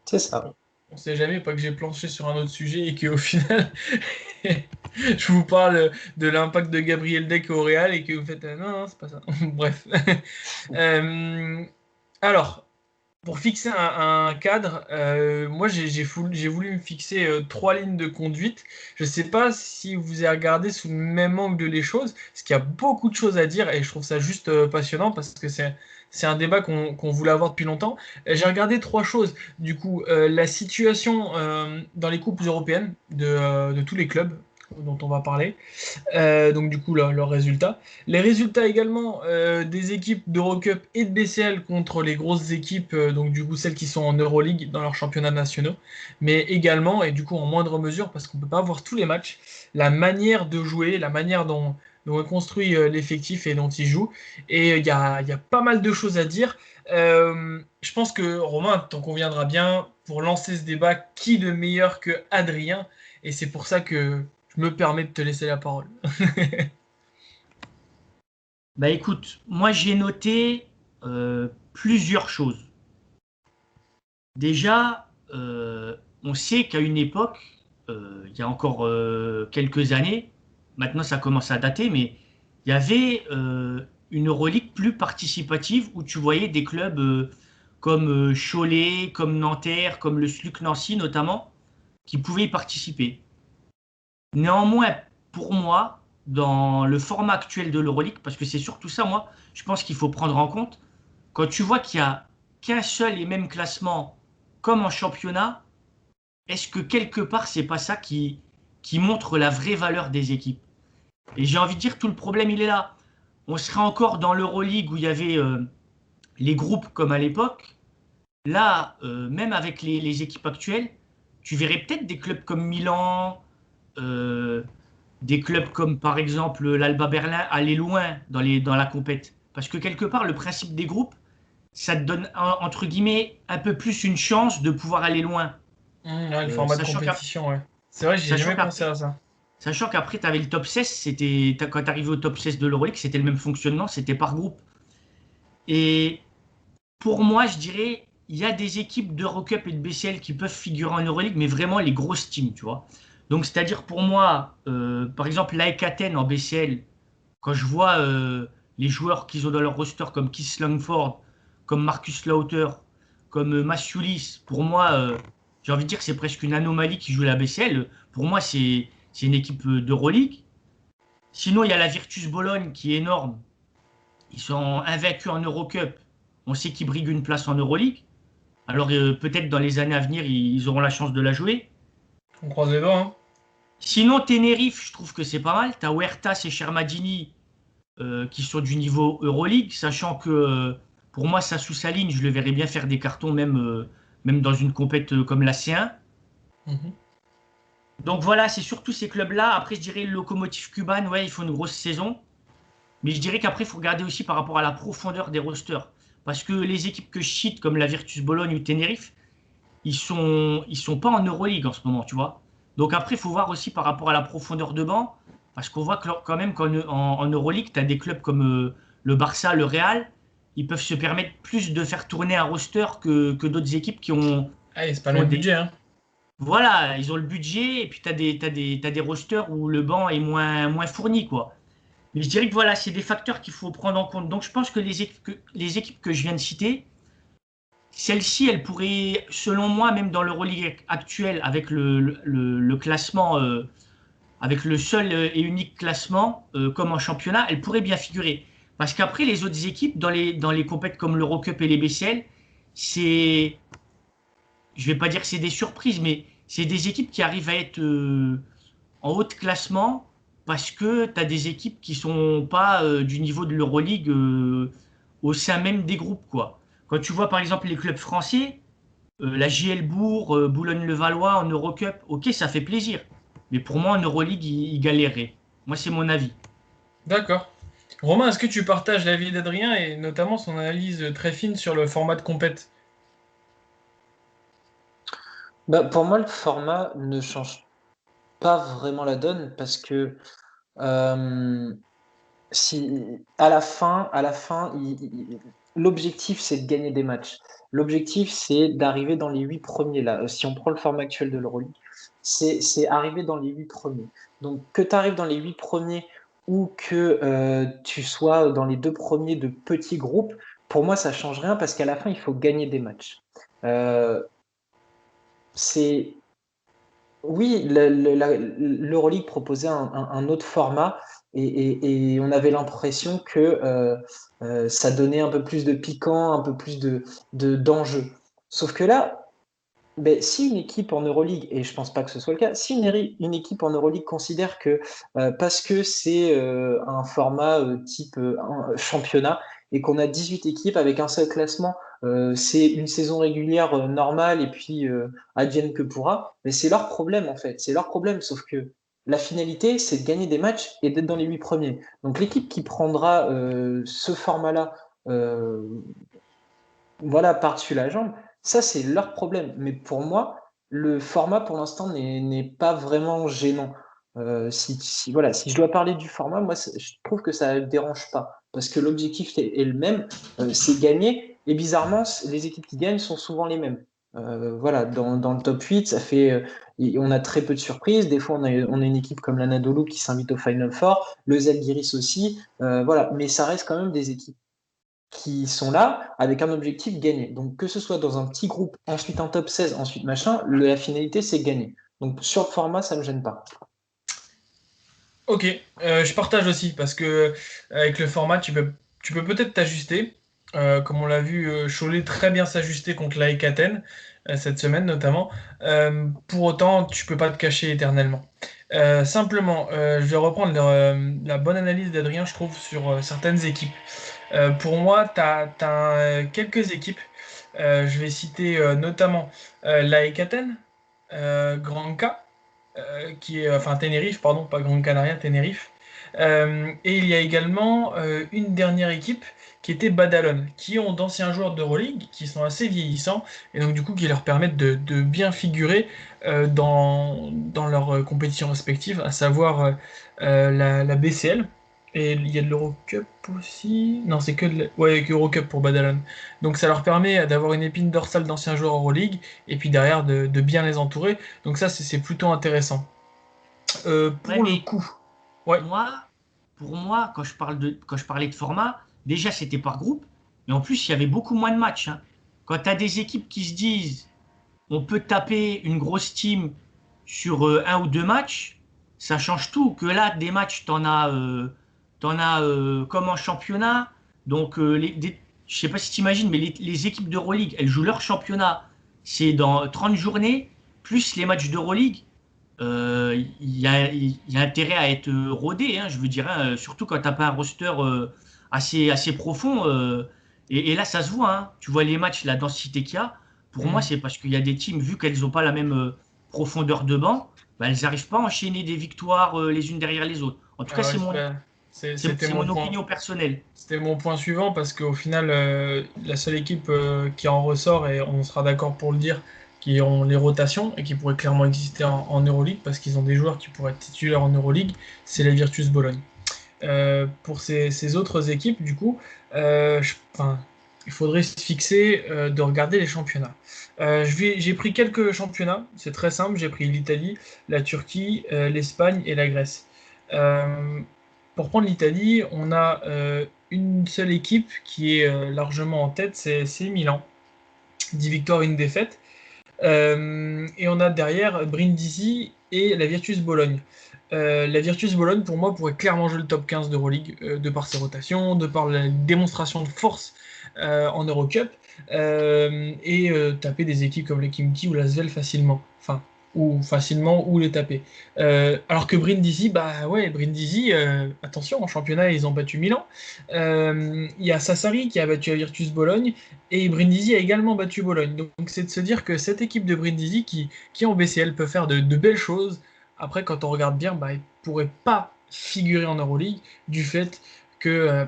C'est ça. On sait jamais, pas que j'ai planché sur un autre sujet et qu'au final, je vous parle de l'impact de Gabriel Deck au Real et que vous faites non, non, c'est pas ça. Bref. Euh, alors, pour fixer un cadre, moi j'ai voulu me fixer 3 lignes de conduite. Je sais pas si vous avez regardé sous le même angle les choses, parce qu'il y a beaucoup de choses à dire et je trouve ça juste passionnant parce que c'est un débat qu'on voulait avoir depuis longtemps. J'ai regardé 3 choses. Du coup, la situation dans les coupes européennes de tous les clubs dont on va parler. Donc du coup leurs résultats. Les résultats également des équipes d'Eurocup et de BCL contre les grosses équipes, donc du coup celles qui sont en Euroleague dans leurs championnats nationaux, mais également, et du coup en moindre mesure, parce qu'on ne peut pas voir tous les matchs, la manière de jouer, la manière dont est construit l'effectif et dont il joue. Et il y a pas mal de choses à dire. Je pense que Romain t'en conviendra bien pour lancer ce débat, qui de meilleur que Adrien? Et c'est pour ça que je me permets de te laisser la parole. Bah écoute, moi j'ai noté plusieurs choses. Déjà, on sait qu'à une époque, il y a encore quelques années, maintenant ça commence à dater, mais il y avait une Euroleague plus participative où tu voyais des clubs comme Cholet, comme Nanterre, comme le SLUC Nancy notamment, qui pouvaient y participer. Néanmoins, pour moi, dans le format actuel de l'Euroleague, parce que c'est surtout ça, moi, je pense qu'il faut prendre en compte, quand tu vois qu'il n'y a qu'un seul et même classement comme en championnat, est-ce que quelque part, c'est pas ça qui montre la vraie valeur des équipes? Et j'ai envie de dire, tout le problème, il est là. On serait encore dans l'Euroleague où il y avait les groupes comme à l'époque. Là, même avec les équipes actuelles, tu verrais peut-être des clubs comme Milan, euh, des clubs comme par exemple l'Alba Berlin aller loin dans la compète. Parce que quelque part, le principe des groupes, ça te donne, entre guillemets, un peu plus une chance de pouvoir aller loin. Ouais, le Euh, format de sachant qu'ap- compétition, ouais. C'est vrai, j'y ai sachant jamais pensé qu'après, à ça. sachant qu'après, tu avais le top 16, quand tu arrivais au top 16 de l'Euroleague, c'était le même fonctionnement, c'était par groupe. Et pour moi, je dirais, il y a des équipes d'Eurocup et de BCL qui peuvent figurer en Euroleague, mais vraiment les grosses teams, tu vois. Donc, c'est-à-dire pour moi, par exemple, l'AEK Athènes en BCL, quand je vois les joueurs qu'ils ont dans leur roster comme Keith Langford, comme Marcus Lauter, comme Masiulis, pour moi, j'ai envie de dire que c'est presque une anomalie qui joue la BCL. Pour moi, c'est une équipe d'Euroleague. Sinon, il y a la Virtus Bologne qui est énorme. Ils sont invaincus en Eurocup. On sait qu'ils briguent une place en Euroleague. Alors peut-être dans les années à venir, ils auront la chance de la jouer. On croise les doigts, hein. Sinon, Tenerife, je trouve que c'est pas mal. T'as Huertas et Shermadini qui sont du niveau Euroleague, sachant que pour moi, ça sous sa ligne, je le verrais bien faire des cartons même dans une compète comme la C1. Mhm. Donc voilà, c'est surtout ces clubs-là. Après, je dirais le Lokomotiv Kuban, ouais, ils font une grosse saison. Mais je dirais qu'après, il faut regarder aussi par rapport à la profondeur des rosters. Parce que les équipes que je cite, comme la Virtus Bologne ou Tenerife, ils sont pas en Euroleague en ce moment, tu vois. Donc après, il faut voir aussi par rapport à la profondeur de banc, parce qu'on voit que quand même qu'en Euroleague, tu as des clubs comme le Barça, le Real, ils peuvent se permettre plus de faire tourner un roster que d'autres équipes Allez, c'est pas qui le ont même des... budget, hein. Voilà, ils ont le budget, et puis t'as des rosters où le banc est moins fourni, quoi. Mais je dirais que voilà, c'est des facteurs qu'il faut prendre en compte. Donc je pense que les équipes que je viens de citer, celle-ci, elle pourrait, selon moi, même dans l'Euroleague actuelle, avec le classement, avec le seul et unique classement, comme en championnat, elle pourrait bien figurer. Parce qu'après, les autres équipes, dans les compétitions comme l'Eurocup et les BCL, c'est, je vais pas dire que c'est des surprises, mais c'est des équipes qui arrivent à être en haut de classement parce que tu as des équipes qui sont pas du niveau de l'Euroleague au sein même des groupes, quoi. Quand tu vois par exemple les clubs français, la JL Bourg, Boulogne-le-Valois en Eurocup, ok, ça fait plaisir. Mais pour moi, en Euroleague, ils galéraient. Moi, c'est mon avis. D'accord. Romain, est-ce que tu partages l'avis d'Adrien et notamment son analyse très fine sur le format de compète? Bah, pour moi, le format ne change pas vraiment la donne parce que euh, si à la fin, l'objectif c'est de gagner des matchs. L'objectif c'est d'arriver dans les 8 premiers là. Si on prend le format actuel de l'Euroleague, c'est arriver dans les 8 premiers. Donc que tu arrives dans les 8 premiers ou que tu sois dans les 2 premiers de petits groupes, pour moi ça change rien parce qu'à la fin il faut gagner des matchs. Euh, c'est oui, l'Euroleague proposait un autre format et on avait l'impression que ça donnait un peu plus de piquant, un peu plus d'enjeu. Sauf que là, ben, si une équipe en Euroleague, et je pense pas que ce soit le cas, si une équipe en Euroleague considère que parce que c'est un format type championnat et qu'on a 18 équipes avec un seul classement, c'est une saison régulière normale et puis advienne que pourra, mais c'est leur problème en fait, c'est leur problème. Sauf que La finalité, c'est de gagner des matchs et d'être dans les 8 premiers. Donc l'équipe qui prendra ce format-là, voilà, par-dessus la jambe, ça c'est leur problème. Mais pour moi, le format pour l'instant n'est pas vraiment gênant. Voilà, si je dois parler du format, moi je trouve que ça ne dérange pas. Parce que l'objectif est le même, c'est gagner. Et bizarrement, les équipes qui gagnent sont souvent les mêmes. Voilà, dans le top 8, on a très peu de surprises. Des fois, on a une équipe comme l'Anadolu qui s'invite au Final Four, le Zalgiris aussi. Voilà, mais ça reste quand même des équipes qui sont là avec un objectif gagné. Donc que ce soit dans un petit groupe, ensuite un top 16, ensuite machin, la finalité c'est gagner. Donc sur le format, ça me gêne pas. Ok, je partage aussi parce que avec le format, tu peux peut-être t'ajuster. Comme on l'a vu, Cholet très bien s'ajuster contre l'AEK Athènes cette semaine notamment. Pour autant, tu peux pas te cacher éternellement. Simplement, je vais reprendre la bonne analyse d'Adrien, je trouve, sur certaines équipes. Pour moi, tu as, quelques équipes. Je vais citer notamment l'AEK Athènes, Granca, enfin Tenerife, pardon, pas Gran Canaria, Tenerife. Et il y a également une dernière équipe qui était Badalone, qui ont d'anciens joueurs d'Euroleague, qui sont assez vieillissants, et donc du coup qui leur permettent de bien figurer dans leurs compétitions respectives, à savoir la BCL. Et il y a de l'Eurocup aussi. Non, c'est ouais, que Eurocup pour Badalone. Donc ça leur permet d'avoir une épine dorsale d'anciens joueurs Euroleague, et puis derrière de bien les entourer. Donc ça, c'est plutôt intéressant. Ouais, Pour le mais coup, ouais, moi, pour moi, quand je parlais de format, déjà c'était par groupe, et en plus il y avait beaucoup moins de matchs, hein. Quand tu as des équipes qui se disent on peut taper une grosse team sur un ou deux matchs, ça change tout. Que là, des matchs, comme en championnat. Donc, je sais pas si tu imagines, mais les équipes d'Euroleague, elles jouent leur championnat. C'est dans 30 journées, plus les matchs d'Euroleague. Il y a intérêt à être rodé, hein, je veux dire, hein, surtout quand tu n'as pas un roster assez profond. Et là, ça se voit, hein. Tu vois les matchs, la densité qu'il y a. Pour moi, mm. c'est parce qu'il y a des teams, vu qu'elles n'ont pas la même profondeur de banc, bah, elles n'arrivent pas à enchaîner des victoires les unes derrière les autres. En tout cas, Ah ouais, bah, c'est mon opinion personnelle. c'était mon point suivant parce qu'au final, la seule équipe qui en ressort, et on sera d'accord pour le dire, qui ont les rotations et qui pourraient clairement exister en Euroleague parce qu'ils ont des joueurs qui pourraient être titulaires en Euroleague, c'est la Virtus Bologne. Pour ces autres équipes, du coup, enfin, il faudrait se fixer de regarder les championnats. J'ai pris quelques championnats, c'est très simple, j'ai pris l'Italie, la Turquie, l'Espagne et la Grèce. Euh, pour prendre l'Italie, on a une seule équipe qui est largement en tête, c'est Milan. 10 victoires, une défaite. Et on a derrière Brindisi et la Virtus Bologne. La Virtus Bologne, pour moi, pourrait clairement jouer le top 15 d'Euroleague, de par ses rotations, de par la démonstration de force en Eurocup, et taper des équipes comme le Kimki ou la Svel facilement. Enfin, ou facilement, ou les taper. Alors que Brindisi, bah ouais, Brindisi, attention, en championnat, ils ont battu Milan. Il y a Sassari qui a battu la Virtus Bologne, et Brindisi a également battu Bologne. Donc c'est de se dire que cette équipe de Brindisi qui en BCL peut faire de belles choses. Après, quand on regarde bien, bah, ils ne pourraient pas figurer en Euroleague du fait que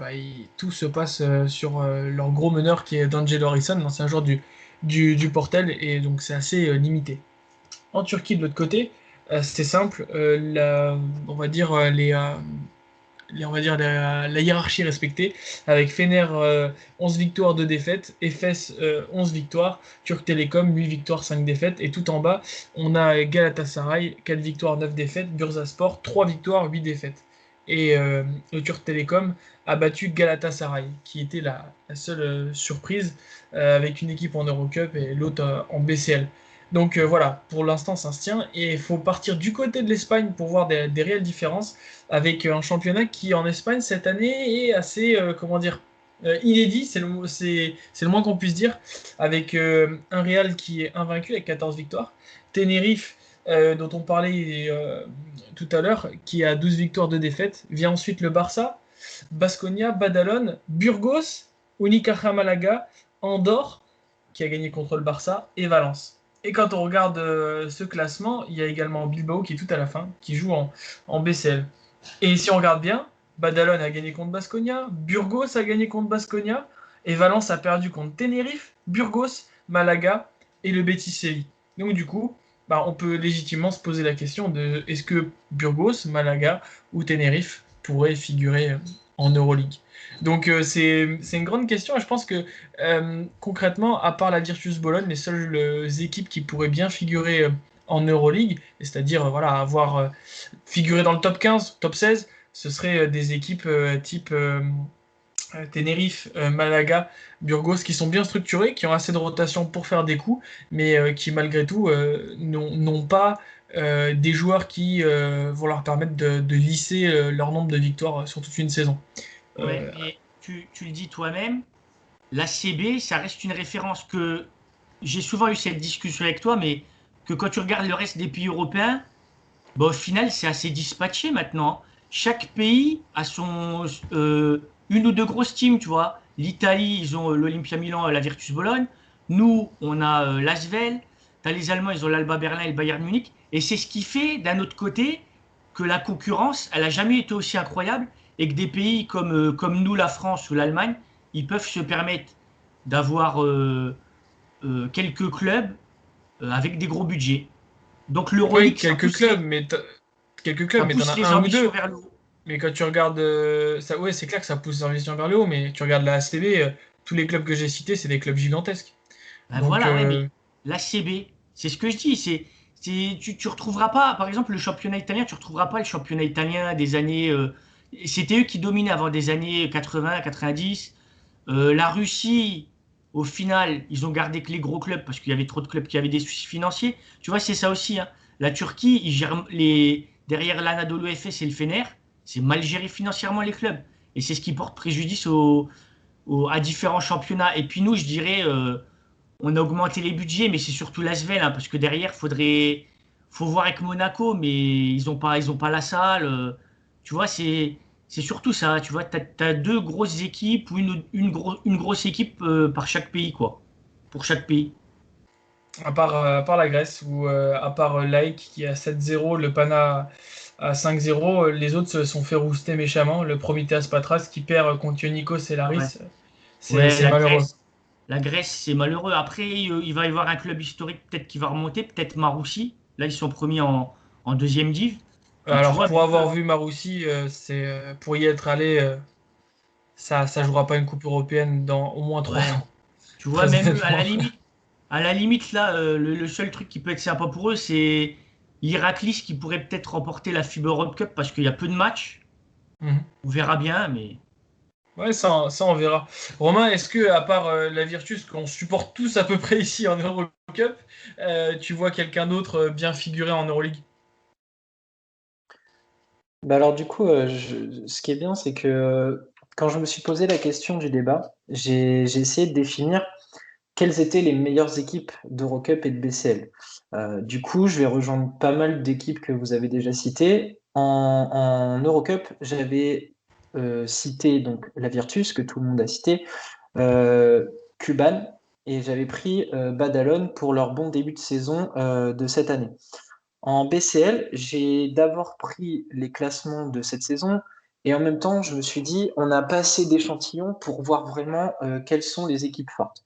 tout se passe sur leur gros meneur qui est D'Angelo Harrison, l'ancien joueur du Portel, et donc c'est assez limité. En Turquie, de l'autre côté, c'est simple, on va dire on va dire la hiérarchie respectée, avec Fener 11 victoires, 2 défaites, Efes 11 victoires, Turk Telekom 8 victoires, 5 défaites, et tout en bas, on a Galatasaray 4 victoires, 9 défaites, Bursaspor 3 victoires, 8 défaites. Et le Turk Telekom a battu Galatasaray, qui était la seule surprise, avec une équipe en Eurocup et l'autre en BCL. Donc voilà, pour l'instant ça se tient, et il faut partir du côté de l'Espagne pour voir des réelles différences avec un championnat qui en Espagne cette année est assez, comment dire, inédit, c'est le moins qu'on puisse dire, avec un Real qui est invaincu avec 14 victoires, Tenerife, dont on parlait tout à l'heure, qui a 12 victoires, 2 défaites, vient ensuite le Barça, Baskonia, Badalone, Burgos, Unicaja Malaga, Andorre, qui a gagné contre le Barça, et Valence. Et quand on regarde ce classement, il y a également Bilbao qui est tout à la fin, qui joue en BCL. Et si on regarde bien, Badalone a gagné contre Baskonia, Burgos a gagné contre Baskonia, et Valence a perdu contre Tenerife, Burgos, Malaga et le Betis Séville. Donc du coup, bah, on peut légitimement se poser la question de est-ce que Burgos, Malaga ou Tenerife pourraient figurer en Euroleague. Donc c'est une grande question et je pense que concrètement, à part la Virtus Bologne, les seules équipes qui pourraient bien figurer en Euroleague, c'est-à-dire voilà, avoir figuré dans le top 15, top 16, ce seraient des équipes type Tenerife, Malaga, Burgos, qui sont bien structurées, qui ont assez de rotation pour faire des coups, mais qui malgré tout n'ont pas des joueurs qui vont leur permettre de lisser leur nombre de victoires sur toute une saison. Ouais, mais tu le dis toi-même, la CB, ça reste une référence que j'ai souvent eu cette discussion avec toi, mais que quand tu regardes le reste des pays européens, bah, au final, c'est assez dispatché maintenant. Chaque pays a une ou deux grosses teams, tu vois. L'Italie, ils ont l'Olympia Milan et la Virtus Bologne. Nous, on a l'Asvel. Tu as les Allemands, ils ont l'Alba Berlin et le Bayern Munich. Et c'est ce qui fait, d'un autre côté, que la concurrence, elle n'a jamais été aussi incroyable et que des pays comme nous, la France ou l'Allemagne, ils peuvent se permettre d'avoir quelques clubs avec des gros budgets. Donc Oui, l'Euroleague, quelques clubs, ça mais t'en pousse as les un ou ambitions deux. vers le haut. Mais quand tu regardes, ça, ouais, c'est clair que ça pousse les investissements vers le haut, mais tu regardes la ACB, tous les clubs que j'ai cités, c'est des clubs gigantesques. Ben Donc, voilà, ouais, mais la CB, c'est ce que je dis. Tu retrouveras pas, par exemple, le championnat italien, tu retrouveras pas le championnat italien des années. C'était eux qui dominaient avant des années 80, 90. La Russie, au final, ils ont gardé que les gros clubs parce qu'il y avait trop de clubs qui avaient des soucis financiers. Tu vois, c'est ça aussi, hein. La Turquie, ils gèrent derrière l'Anadolu Efes et le Fener, c'est mal géré financièrement les clubs. Et c'est ce qui porte préjudice à différents championnats. Et puis nous, je dirais, on a augmenté les budgets, mais c'est surtout l'Asvel, hein, parce que derrière, faut voir avec Monaco, mais ils ont pas la salle. Tu vois, c'est surtout ça. Tu vois, t'as deux grosses équipes ou une grosse équipe par chaque pays, quoi. Pour chaque pays. à part la Grèce, ou à part Laïc qui est à 7-0, le Pana à 5-0, les autres se sont fait rouster méchamment. Le Prometheas Patras qui perd contre Ionikos et Ouais. Laris, Ouais, c'est malheureux. La Grèce, c'est malheureux. Après, il va y avoir un club historique peut-être qui va remonter, peut-être Maroussi. Là, ils sont premiers en deuxième div. Mais tu Alors, vois, pour avoir vu Maroussi, pour y être allé, ça jouera pas une coupe européenne dans au moins 3 ans, tu vois, très même eux, honnêtement. à la limite, là, le seul truc qui peut être sympa pour eux, c'est l'Iraklis qui pourrait peut-être remporter la FIBA Europe Cup parce qu'il y a peu de matchs. Mhm. On verra bien, mais Ouais, ça on verra. Romain, est-ce que, à part la Virtus qu'on supporte tous à peu près ici en Eurocup, tu vois quelqu'un d'autre bien figuré en Euroleague? Bah alors du coup, ce qui est bien, c'est que quand je me suis posé la question du débat, j'ai essayé de définir quelles étaient les meilleures équipes d'Eurocup et de BCL. Du coup, je vais rejoindre pas mal d'équipes que vous avez déjà citées. En Eurocup, j'avais cité donc la Virtus, que tout le monde a cité, euh, Cuban, et j'avais pris Badalone pour leur bon début de saison de cette année. En BCL, j'ai d'abord pris les classements de cette saison et en même temps, je me suis dit, on n'a pas assez d'échantillons pour voir vraiment quelles sont les équipes fortes.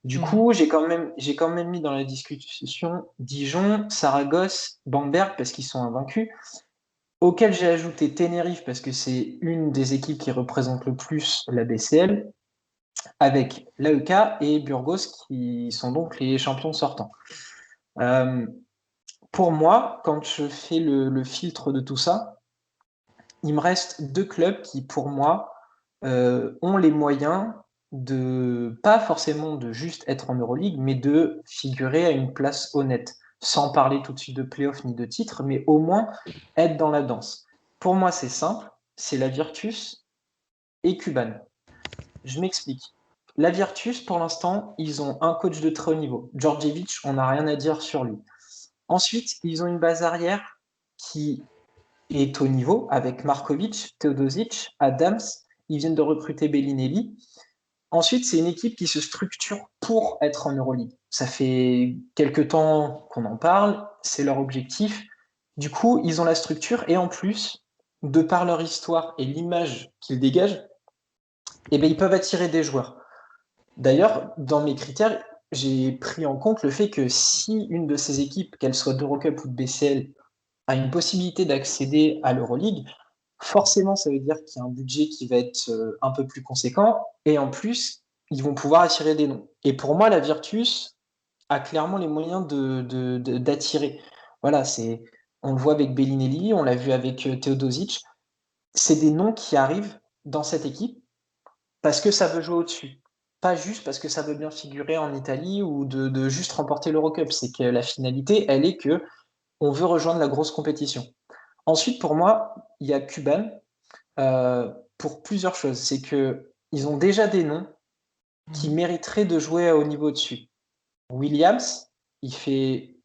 Du Mhm. coup, j'ai quand même mis dans la discussion Dijon, Saragosse, Bamberg parce qu'ils sont invaincus, auquel j'ai ajouté Tenerife parce que c'est une des équipes qui représente le plus la BCL, avec l'AEK et Burgos qui sont donc les champions sortants. Euh, pour moi, quand je fais le filtre de tout ça, il me reste deux clubs qui, pour moi, ont les moyens de, pas forcément de juste être en Euroleague, mais de figurer à une place honnête, sans parler tout de suite de playoff ni de titre, mais au moins être dans la danse. Pour moi, c'est simple, c'est la Virtus et Cuban. Je m'explique. La Virtus, pour l'instant, ils ont un coach de très haut niveau. Djordjevic, on n'a rien à dire sur lui. Ensuite, ils ont une base arrière qui est au niveau avec Markovic, Teodosic, Adams. Ils viennent de recruter Bellinelli. Ensuite, c'est une équipe qui se structure pour être en Euroleague. Ça fait quelques temps qu'on en parle, c'est leur objectif. Du coup, ils ont la structure et en plus, de par leur histoire et l'image qu'ils dégagent, eh bien, ils peuvent attirer des joueurs. D'ailleurs, dans mes critères, j'ai pris en compte le fait que si une de ces équipes, qu'elle soit d'Eurocup ou de BCL, a une possibilité d'accéder à l'Euroleague, forcément, ça veut dire qu'il y a un budget qui va être un peu plus conséquent. Et en plus, ils vont pouvoir attirer des noms. Et pour moi, la Virtus a clairement les moyens d'attirer. Voilà, on le voit avec Bellinelli, on l'a vu avec Teodosic. C'est des noms qui arrivent dans cette équipe parce que ça veut jouer au-dessus. Pas juste parce que ça veut bien figurer en Italie ou de juste remporter l'Eurocup. C'est que la finalité, elle est que on veut rejoindre la grosse compétition. Ensuite, pour moi, il y a Cuban pour plusieurs choses. C'est que ils ont déjà des noms qui mériteraient de jouer au niveau dessus. Williams, il fait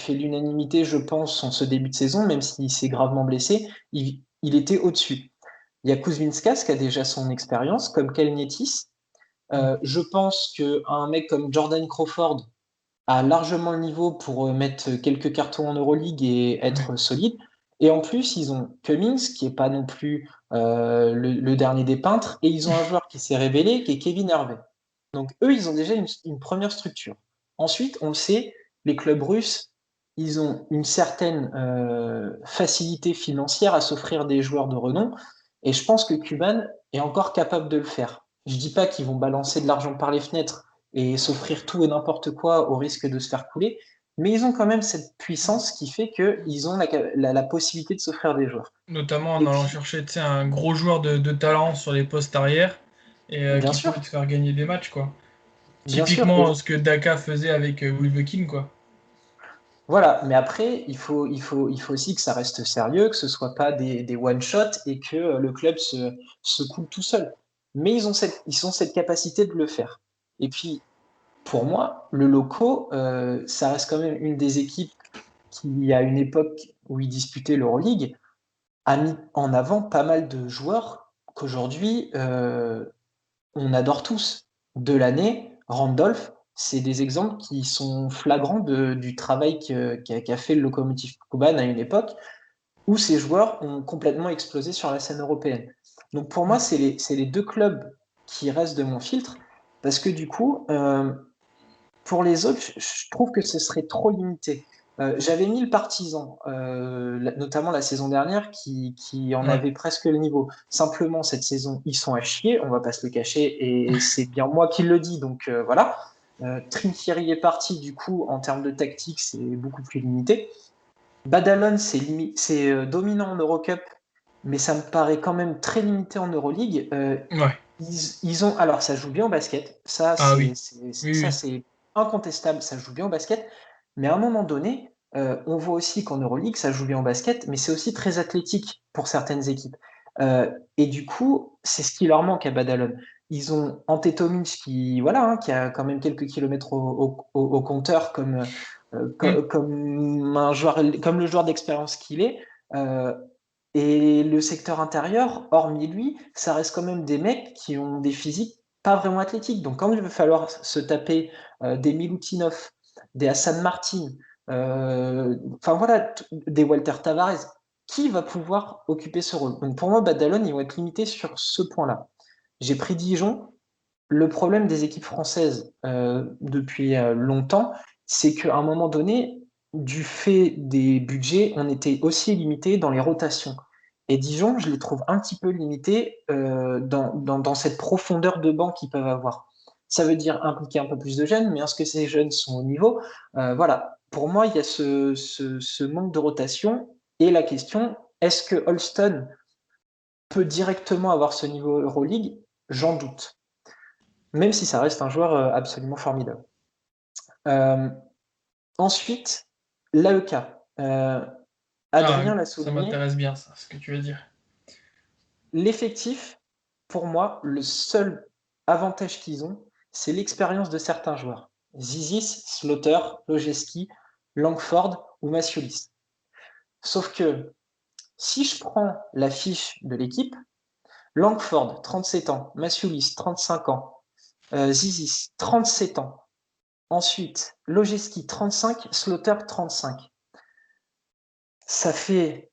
l'unanimité, je pense, en ce début de saison, même s'il s'est gravement blessé, il était au-dessus. Il y a Kuzminskas qui a déjà son expérience, comme Kalnietis. Je pense qu'un mec comme Jordan Crawford a largement le niveau pour mettre quelques cartons en Euroleague et être solide. Et en plus, ils ont Cummings, qui est pas non plus le dernier des peintres, et ils ont un joueur qui s'est révélé, qui est Kevin Hervey. Donc eux, ils ont déjà une première structure. Ensuite, on le sait, les clubs russes, ils ont une certaine facilité financière à s'offrir des joueurs de renom, et je pense que Cuban est encore capable de le faire. Je dis pas qu'ils vont balancer de l'argent par les fenêtres et s'offrir tout et n'importe quoi au risque de se faire couler, mais ils ont quand même cette puissance qui fait qu'ils ont la possibilité de s'offrir des joueurs. Notamment en Et allant puis, chercher un gros joueur de talent sur les postes arrière et bien qui peut sûr, te faire gagner des matchs, quoi. bien sûr, Typiquement ce que Daka faisait avec Wilbekin, quoi. voilà, mais après, il faut aussi que ça reste sérieux, que ce soit pas des one-shot et que le club se coule tout seul. Mais ils ont cette capacité de le faire. Et puis, pour moi, le Loco, ça reste quand même une des équipes qui, à une époque où ils disputaient l'Euroleague, a mis en avant pas mal de joueurs qu'aujourd'hui, on adore tous. De l'année, Randolph, c'est des exemples qui sont flagrants du travail qu'a fait le Lokomotiv Kuban à une époque où ces joueurs ont complètement explosé sur la scène européenne. Donc pour moi, c'est les deux clubs qui restent de mon filtre parce que du coup, pour les autres, je trouve que ce serait trop limité. J'avais mis le Partizan, notamment la saison dernière, qui en Ouais. avait presque le niveau. Simplement, cette saison, ils sont à chier, on va pas se le cacher, et c'est bien moi qui le dis, donc voilà. Trinchieri est parti, du coup, en termes de tactique, c'est beaucoup plus limité. Badalone, c'est dominant en Eurocup, mais ça me paraît quand même très limité en Euroleague. Ouais. Ils ont, alors ça joue bien au basket, Ah oui. Oui, ça oui. c'est incontestable, ça joue bien au basket, mais à un moment donné, on voit aussi qu'en Euroleague, ça joue bien au basket, mais c'est aussi très athlétique pour certaines équipes. Et du coup, c'est ce qui leur manque à Badalone. Ils ont Ante Tomic qui, voilà, hein, qui a quand même quelques kilomètres au compteur Hmm. comme un joueur, comme le joueur d'expérience qu'il est. Euh, et le secteur intérieur, hormis lui, ça reste quand même des mecs qui ont des physiques pas vraiment athlétiques. Donc quand il va falloir se taper des Milutinov, des Hassan Martin, enfin voilà, des Walter Tavares, qui va pouvoir occuper ce rôle? Donc pour moi, Badalone, ils vont être limités sur ce point-là. J'ai pris Dijon. Le problème des équipes françaises depuis longtemps, c'est qu'à un moment donné, du fait des budgets, on était aussi limité dans les rotations. Et Dijon, je les trouve un petit peu limités dans cette profondeur de banc qu'ils peuvent avoir. Ça veut dire impliquer un peu plus de jeunes, mais est-ce que ces jeunes sont au niveau? Voilà. Pour moi, il y a ce manque de rotation. Et la question, est-ce que Holston peut directement avoir ce niveau Euroleague? J'en doute, même si ça reste un joueur absolument formidable. Euh, Ensuite, l'AEK. Ah Adrien oui, l'a ça souligné, m'intéresse bien, ça, ce que tu veux dire. l'effectif, pour moi, le seul avantage qu'ils ont, c'est l'expérience de certains joueurs. Zizis, Slaughter, Lojeski, Langford ou Massiulis. Sauf que si je prends la fiche de l'équipe, Langford, 37 ans, Massiulis, 35 ans, Zizi, 37 ans. Ensuite, Lojeski, 35, Slaughter, 35. Ça fait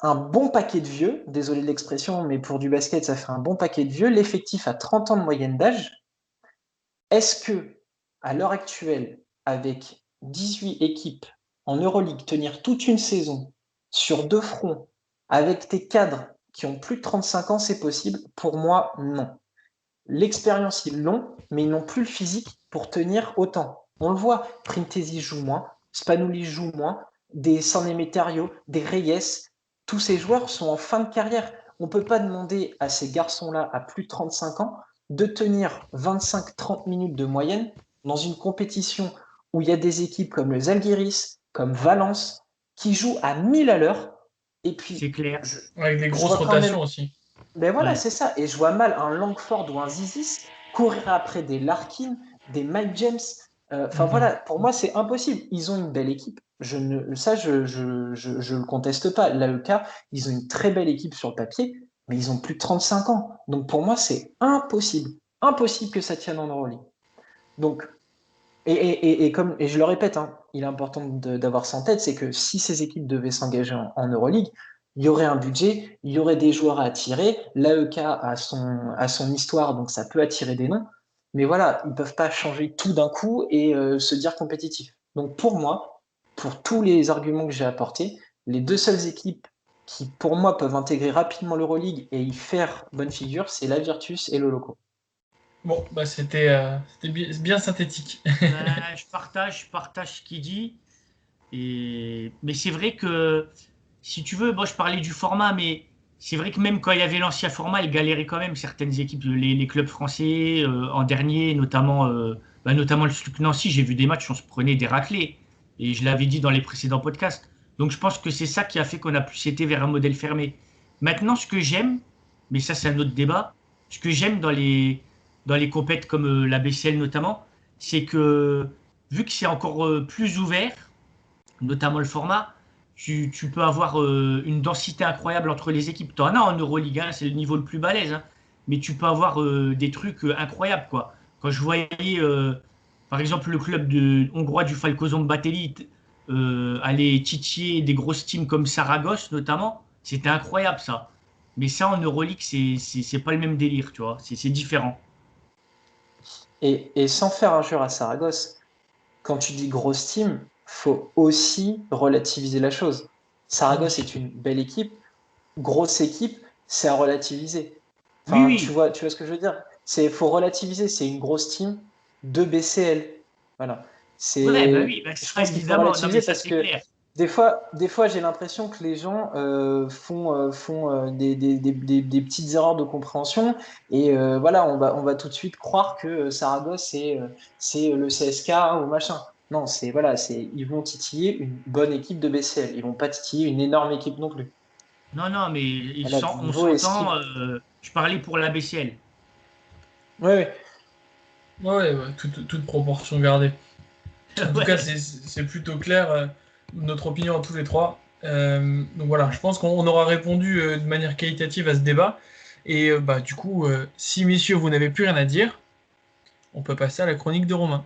un bon paquet de vieux. Désolé de l'expression, mais pour du basket, ça fait un bon paquet de vieux. L'effectif a 30 ans de moyenne d'âge. Est-ce que, à l'heure actuelle, avec 18 équipes en Euroleague, tenir toute une saison sur 2 fronts, avec tes cadres qui ont plus de 35 ans, c'est possible? Pour moi, non. L'expérience, ils l'ont, mais ils n'ont plus le physique pour tenir autant. On le voit, Printezi joue moins, Spanoulis joue moins, des San Emeterio, des Reyes, tous ces joueurs sont en fin de carrière. On ne peut pas demander à ces garçons-là, à plus de 35 ans, de tenir 25-30 minutes de moyenne dans une compétition où il y a des équipes comme le Zalgiris, comme Valence, qui jouent à 1000 à l'heure. Et puis, C'est clair. Avec des je grosses vois quand même rotations aussi. ben voilà, Ouais. c'est ça. Et je vois mal un Langford ou un Zizis courir après des Larkin, des Mike James. Enfin Mhm. voilà, pour moi, c'est impossible. Ils ont une belle équipe. Ça, je le conteste pas. L'AEK, ils ont une très belle équipe sur le papier, mais ils ont plus de 35 ans. Donc pour moi, c'est impossible. Impossible que ça tienne en Euroleague. Donc, et je le répète, hein, il est important d'avoir ça en tête, c'est que si ces équipes devaient s'engager en Euroleague, il y aurait un budget, il y aurait des joueurs à attirer. L'AEK a son histoire, donc ça peut attirer des noms. Mais voilà, ils ne peuvent pas changer tout d'un coup et se dire compétitifs. Donc pour moi, pour tous les arguments que j'ai apportés, les deux seules équipes qui, pour moi, peuvent intégrer rapidement l'Euroleague et y faire bonne figure, c'est la Virtus et le Loco. Bon, bah c'était bien synthétique. Je partage ce qu'il dit. Mais c'est vrai que, si tu veux, moi je parlais du format, mais c'est vrai que même quand il y avait l'ancien format, il galérait quand même certaines équipes, les clubs français en dernier, notamment le SLUC Nancy, j'ai vu des matchs, on se prenait des raclés. Et je l'avais dit dans les précédents podcasts. Donc je pense que c'est ça qui a fait qu'on a plus été vers un modèle fermé. Maintenant, ce que j'aime, mais ça c'est un autre débat, ce que j'aime dans les compètes comme la BCL notamment, c'est que vu que c'est encore plus ouvert, notamment le format, tu peux avoir une densité incroyable entre les équipes. Tu en as en Euroleague, hein, c'est le niveau le plus balèze, hein, mais tu peux avoir des trucs incroyables, quoi. Quand je voyais, par exemple, le club hongrois du Falkozon Batelli aller titiller des grosses teams comme Saragosse, notamment, c'était incroyable, ça. Mais ça, en Euroleague, c'est pas le même délire, tu vois, c'est différent. Et sans faire injure à Saragosse, quand tu dis grosse team, faut aussi relativiser la chose. Saragosse Oui, est une belle équipe, grosse équipe, c'est à relativiser. oui, Enfin, oui. tu vois ce que je veux dire? Faut relativiser, c'est une grosse team de BCL. Voilà. Ouais, bah oui, bah Je ça, pense qu'il faut évidemment. Non, mais relativiser ça, parce c'est que clair. des fois j'ai l'impression que les gens font des petites erreurs de compréhension et voilà, on va tout de suite croire que Saragosse c'est le CSK ou machin. Non, ils vont titiller une bonne équipe de BCL. Ils vont pas titiller une énorme équipe non plus. Non, non, mais Voilà, le on niveau est ce qu'il s'entend. est. Je parlais pour la BCL. Oui, oui. Ouais, ouais, toute proportion gardée. En tout cas, Ouais. c'est plutôt clair, notre opinion à tous les trois. Donc voilà, je pense qu'on aura répondu de manière qualitative à ce débat. Et bah, du coup, si messieurs, vous n'avez plus rien à dire, on peut passer à la chronique de Romain.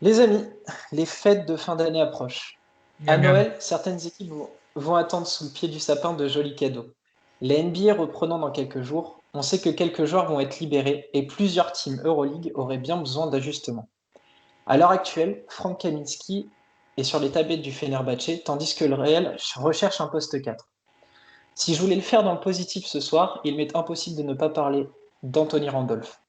Les amis, les fêtes de fin d'année approchent. À Miam, miam. Noël, certaines équipes vont attendre sous le pied du sapin de jolis cadeaux. La NBA reprenant dans quelques jours, on sait que quelques joueurs vont être libérés et plusieurs teams Euroleague auraient bien besoin d'ajustements. À l'heure actuelle, Frank Kaminsky est sur les tablettes du Fenerbahçe, tandis que le Real recherche un poste 4. Si je voulais le faire dans le positif ce soir, il m'est impossible de ne pas parler d'Anthony Randolph.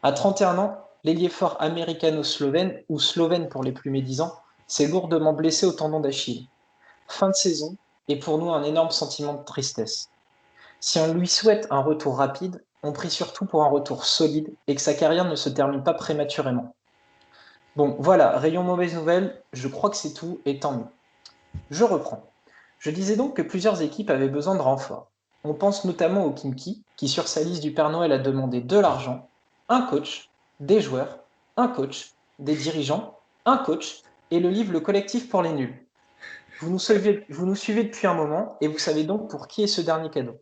À 31 ans, l'ailier fort américano-slovène, ou slovène pour les plus médisants, s'est lourdement blessé au tendon d'Achille. Fin de saison, et pour nous un énorme sentiment de tristesse. Si on lui souhaite un retour rapide, on prie surtout pour un retour solide et que sa carrière ne se termine pas prématurément. Bon, voilà, rayon mauvaise nouvelle, je crois que c'est tout, et tant mieux. Je reprends. Je disais donc que plusieurs équipes avaient besoin de renforts. On pense notamment au Kimki, qui sur sa liste du Père Noël a demandé de l'argent, un coach, des joueurs, un coach, des dirigeants, un coach, et le livre Le collectif pour les nuls. vous nous suivez depuis un moment et vous savez donc pour qui est ce dernier cadeau.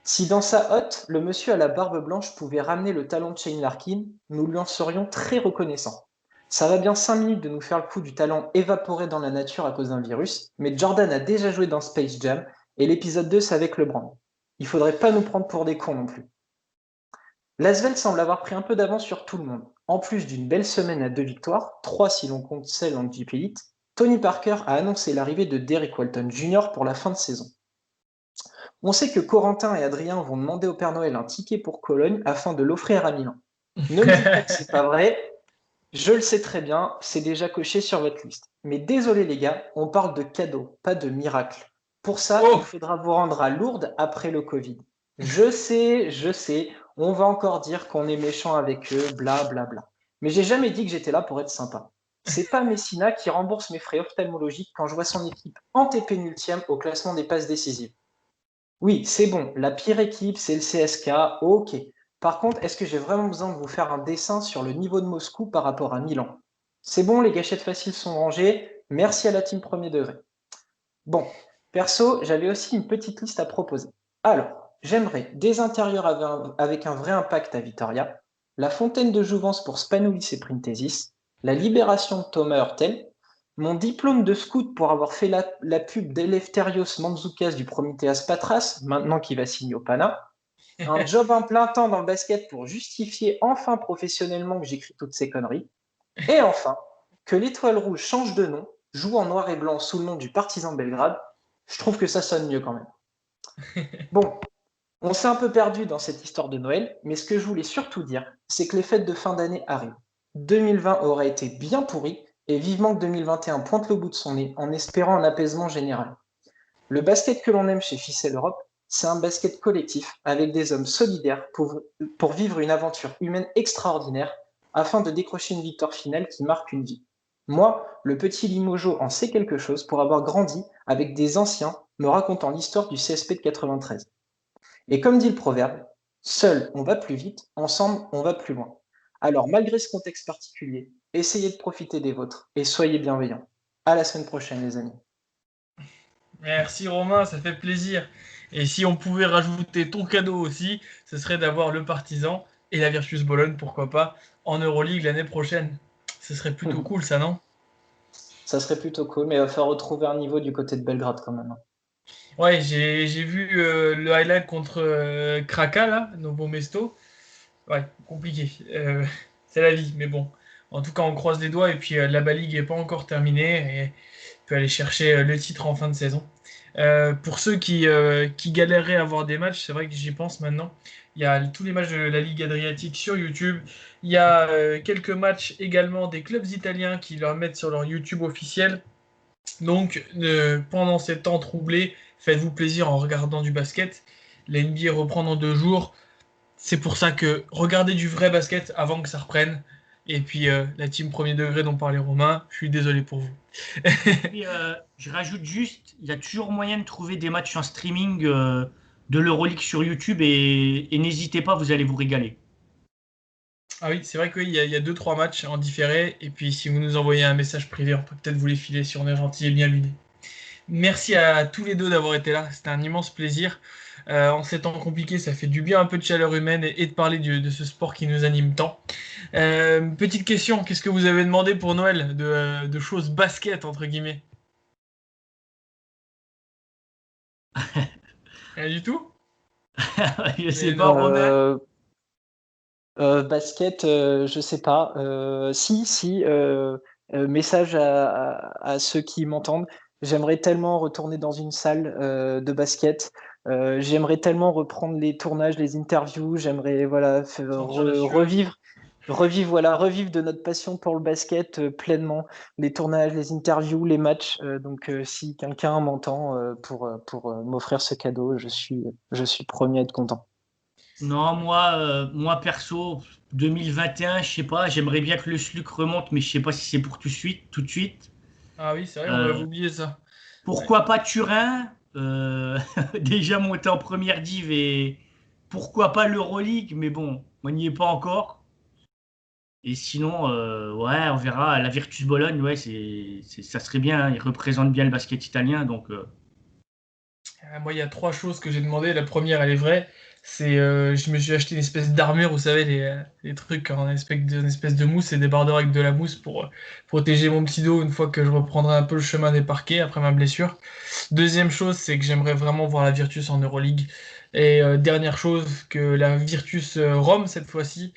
Si dans sa hotte, le monsieur à la barbe blanche pouvait ramener le talent de Shane Larkin, nous lui en serions très reconnaissants. Ça va bien 5 minutes de nous faire le coup du talent évaporé dans la nature à cause d'un virus, mais Jordan a déjà joué dans Space Jam et l'épisode 2 c'est avec LeBron. Il faudrait pas nous prendre pour des cons non plus. L'Asvel semble avoir pris un peu d'avance sur tout le monde. En plus d'une belle semaine à 2 victoires, 3 si l'on compte celle en Jeep Elite, Tony Parker a annoncé l'arrivée de Derrick Walton Jr. pour la fin de saison. On sait que Corentin et Adrien vont demander au Père Noël un ticket pour Cologne afin de l'offrir à Milan. Ne me dites pas que c'est pas vrai, je le sais très bien, c'est déjà coché sur votre liste. Mais désolé les gars, on parle de cadeau, pas de miracle. Pour ça, il faudra vous rendre à Lourdes après le Covid. Je sais, on va encore dire qu'on est méchant avec eux, bla bla bla. Mais j'ai jamais dit que j'étais là pour être sympa. C'est pas Messina qui rembourse mes frais ophtalmologiques quand je vois son équipe antépénultième au classement des passes décisives. Oui, c'est bon, la pire équipe, c'est le CSK, ok. Par contre, est-ce que j'ai vraiment besoin de vous faire un dessin sur le niveau de Moscou par rapport à Milan? C'est bon, les gâchettes faciles sont rangées, merci à la team premier degré. Bon, perso, j'avais aussi une petite liste à proposer. Alors, j'aimerais des intérieurs avec un vrai impact à Vitoria, la fontaine de jouvence pour Spanoulis et Printesis, la libération de Thomas Hurtel, mon diplôme de scout pour avoir fait la pub d'Eleftherios Mantzoukas du Prometheas Patras, maintenant qu'il va signer au Pana, un job en plein temps dans le basket pour justifier enfin professionnellement que j'écris toutes ces conneries, et enfin, que l'Étoile Rouge change de nom, joue en noir et blanc sous le nom du Partizan Belgrade, je trouve que ça sonne mieux quand même. Bon, on s'est un peu perdu dans cette histoire de Noël, mais ce que je voulais surtout dire, c'est que les fêtes de fin d'année arrivent. 2020 aurait été bien pourri, et vivement que 2021 pointe le bout de son nez en espérant un apaisement général. Le basket que l'on aime chez Ficelle Europe, c'est un basket collectif avec des hommes solidaires pour vivre une aventure humaine extraordinaire afin de décrocher une victoire finale qui marque une vie. Moi, le petit Limojo en sait quelque chose pour avoir grandi avec des anciens me racontant l'histoire du CSP de 93. Et comme dit le proverbe, seul on va plus vite, ensemble on va plus loin. Alors malgré ce contexte particulier, essayez de profiter des vôtres et soyez bienveillants. À la semaine prochaine les amis. Merci Romain, ça fait plaisir. Et si on pouvait rajouter ton cadeau aussi, ce serait d'avoir le Partizan et la Virtus Bologne, pourquoi pas, en Euroleague l'année prochaine. Ce serait plutôt cool ça, non? Ça serait plutôt cool, mais il va falloir retrouver un niveau du côté de Belgrade quand même. Ouais, j'ai vu le highlight contre Kraka, là, Novo Mesto. Ouais, compliqué. C'est la vie, mais bon. En tout cas, on croise les doigts et puis la Ligue n'est pas encore terminée et on peut aller chercher le titre en fin de saison. Pour ceux qui galéreraient à voir des matchs, c'est vrai que j'y pense maintenant. Il y a tous les matchs de la Ligue Adriatique sur YouTube. Il y a quelques matchs également des clubs italiens qui leur mettent sur leur YouTube officiel. Donc, pendant ces temps troublés, faites-vous plaisir en regardant du basket. La NBA reprend dans 2 jours. C'est pour ça que regardez du vrai basket avant que ça reprenne. Et puis, la team premier degré dont parlait Romain, je suis désolé pour vous. Et, je rajoute juste, il y a toujours moyen de trouver des matchs en streaming de l'Euroleague sur YouTube et n'hésitez pas, vous allez vous régaler. Ah oui, c'est vrai qu'il y a 2-3 matchs en différé. Et puis, si vous nous envoyez un message privé, on peut peut-être vous les filer si on est gentil et bien luné. Merci à tous les deux d'avoir été là. C'était un immense plaisir. En ces temps compliqués, ça fait du bien un peu de chaleur humaine et de parler de ce sport qui nous anime tant. Petite question, qu'est-ce que vous avez demandé pour Noël de choses basket, entre guillemets? Rien du tout? Je sais Mais pas, non. Romain. Basket, je sais pas. Si, message à ceux qui m'entendent. J'aimerais tellement retourner dans une salle de basket. J'aimerais tellement reprendre les tournages, les interviews. J'aimerais voilà Sentir la sueur. revivre de notre passion pour le basket pleinement. Les tournages, les interviews, les matchs. Donc, si quelqu'un m'entend pour m'offrir ce cadeau, je suis premier à être content. Non, moi perso, 2021, je sais pas, j'aimerais bien que le SLUC remonte, mais je sais pas si c'est pour tout de suite. Ah oui, c'est vrai, on avait Euh, oublié ça. Ouais. Pourquoi pas Turin, déjà monté en première div et pourquoi pas l'Euroleague, mais bon, on n'y est pas encore. Et sinon, ouais, on verra. La Virtus Bologne, ouais, ça serait bien, hein. Ils représentent bien le basket italien. Donc, Moi, il y a 3 choses que j'ai demandé. La première, elle est vraie. Je me suis acheté une espèce d'armure, vous savez, les trucs une espèce de mousse et des bardeurs avec de la mousse pour protéger mon petit dos une fois que je reprendrai un peu le chemin des parquets après ma blessure. Deuxième chose, c'est que j'aimerais vraiment voir la Virtus en Euroleague. Et dernière chose, que la Virtus Rome, cette fois-ci,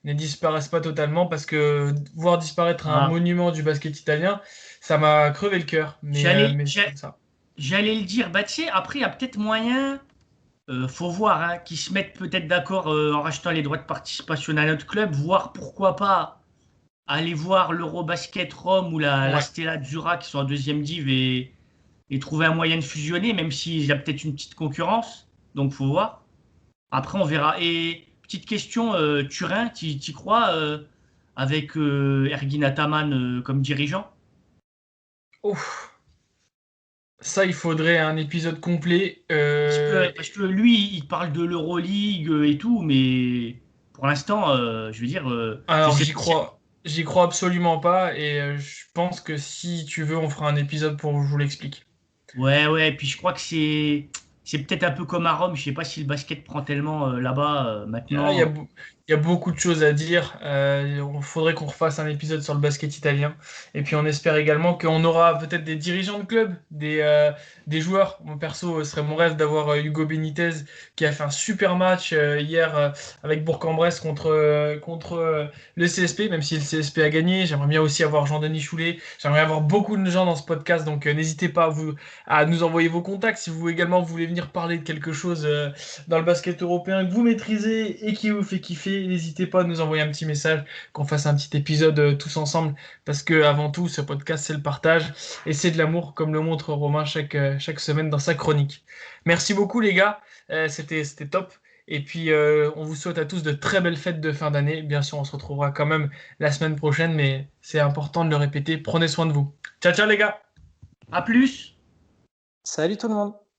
ne disparaisse pas totalement parce que voir disparaître un ah, monument du basket italien, ça m'a crevé le cœur. j'allais, Mais c'est j'a- comme ça. j'allais le dire. Bah, tu sais, après, il y a peut-être moyen, faut voir, hein, qu'ils se mettent peut-être d'accord en rachetant les droits de participation à notre club, voir pourquoi pas aller voir l'Eurobasket Rome ou la Ouais. Stella Azzurra qui sont en deuxième div et trouver un moyen de fusionner, même s'il y a peut-être une petite concurrence. Donc, faut voir. Après, on verra. Et petite question, Turin, t'y crois avec Ergin Ataman comme dirigeant? Ouf. Ça, il faudrait un épisode complet. Parce que lui, il parle de l'Euroleague et tout, mais pour l'instant, je veux dire, je Alors, sais pas si. j'y crois absolument pas, et je pense que si tu veux, on fera un épisode pour vous l'explique. Ouais, ouais, puis je crois que c'est peut-être un peu comme à Rome. Je sais pas si le basket prend tellement là-bas Ah, maintenant. il y a beaucoup de choses à dire. Il faudrait qu'on refasse un épisode sur le basket italien. Et puis on espère également qu'on aura peut-être des dirigeants de club, des joueurs. Moi perso, ce serait mon rêve d'avoir Hugo Benitez qui a fait un super match hier avec Bourg-en-Bresse contre le CSP, même si le CSP a gagné. J'aimerais bien aussi avoir Jean-Denis Choulet. J'aimerais avoir beaucoup de gens dans ce podcast. Donc n'hésitez pas à nous envoyer vos contacts si vous également voulez venir parler de quelque chose dans le basket européen que vous maîtrisez et qui vous fait kiffer, n'hésitez pas à nous envoyer un petit message, qu'on fasse un petit épisode tous ensemble, parce que avant tout, ce podcast, c'est le partage et c'est de l'amour, comme le montre Romain chaque semaine dans sa chronique. Merci beaucoup les gars. C'était top. Et puis, on vous souhaite à tous de très belles fêtes de fin d'année. Bien sûr, on se retrouvera quand même la semaine prochaine, mais c'est important de le répéter. Prenez soin de vous. Ciao, ciao les gars. À plus! Salut tout le monde!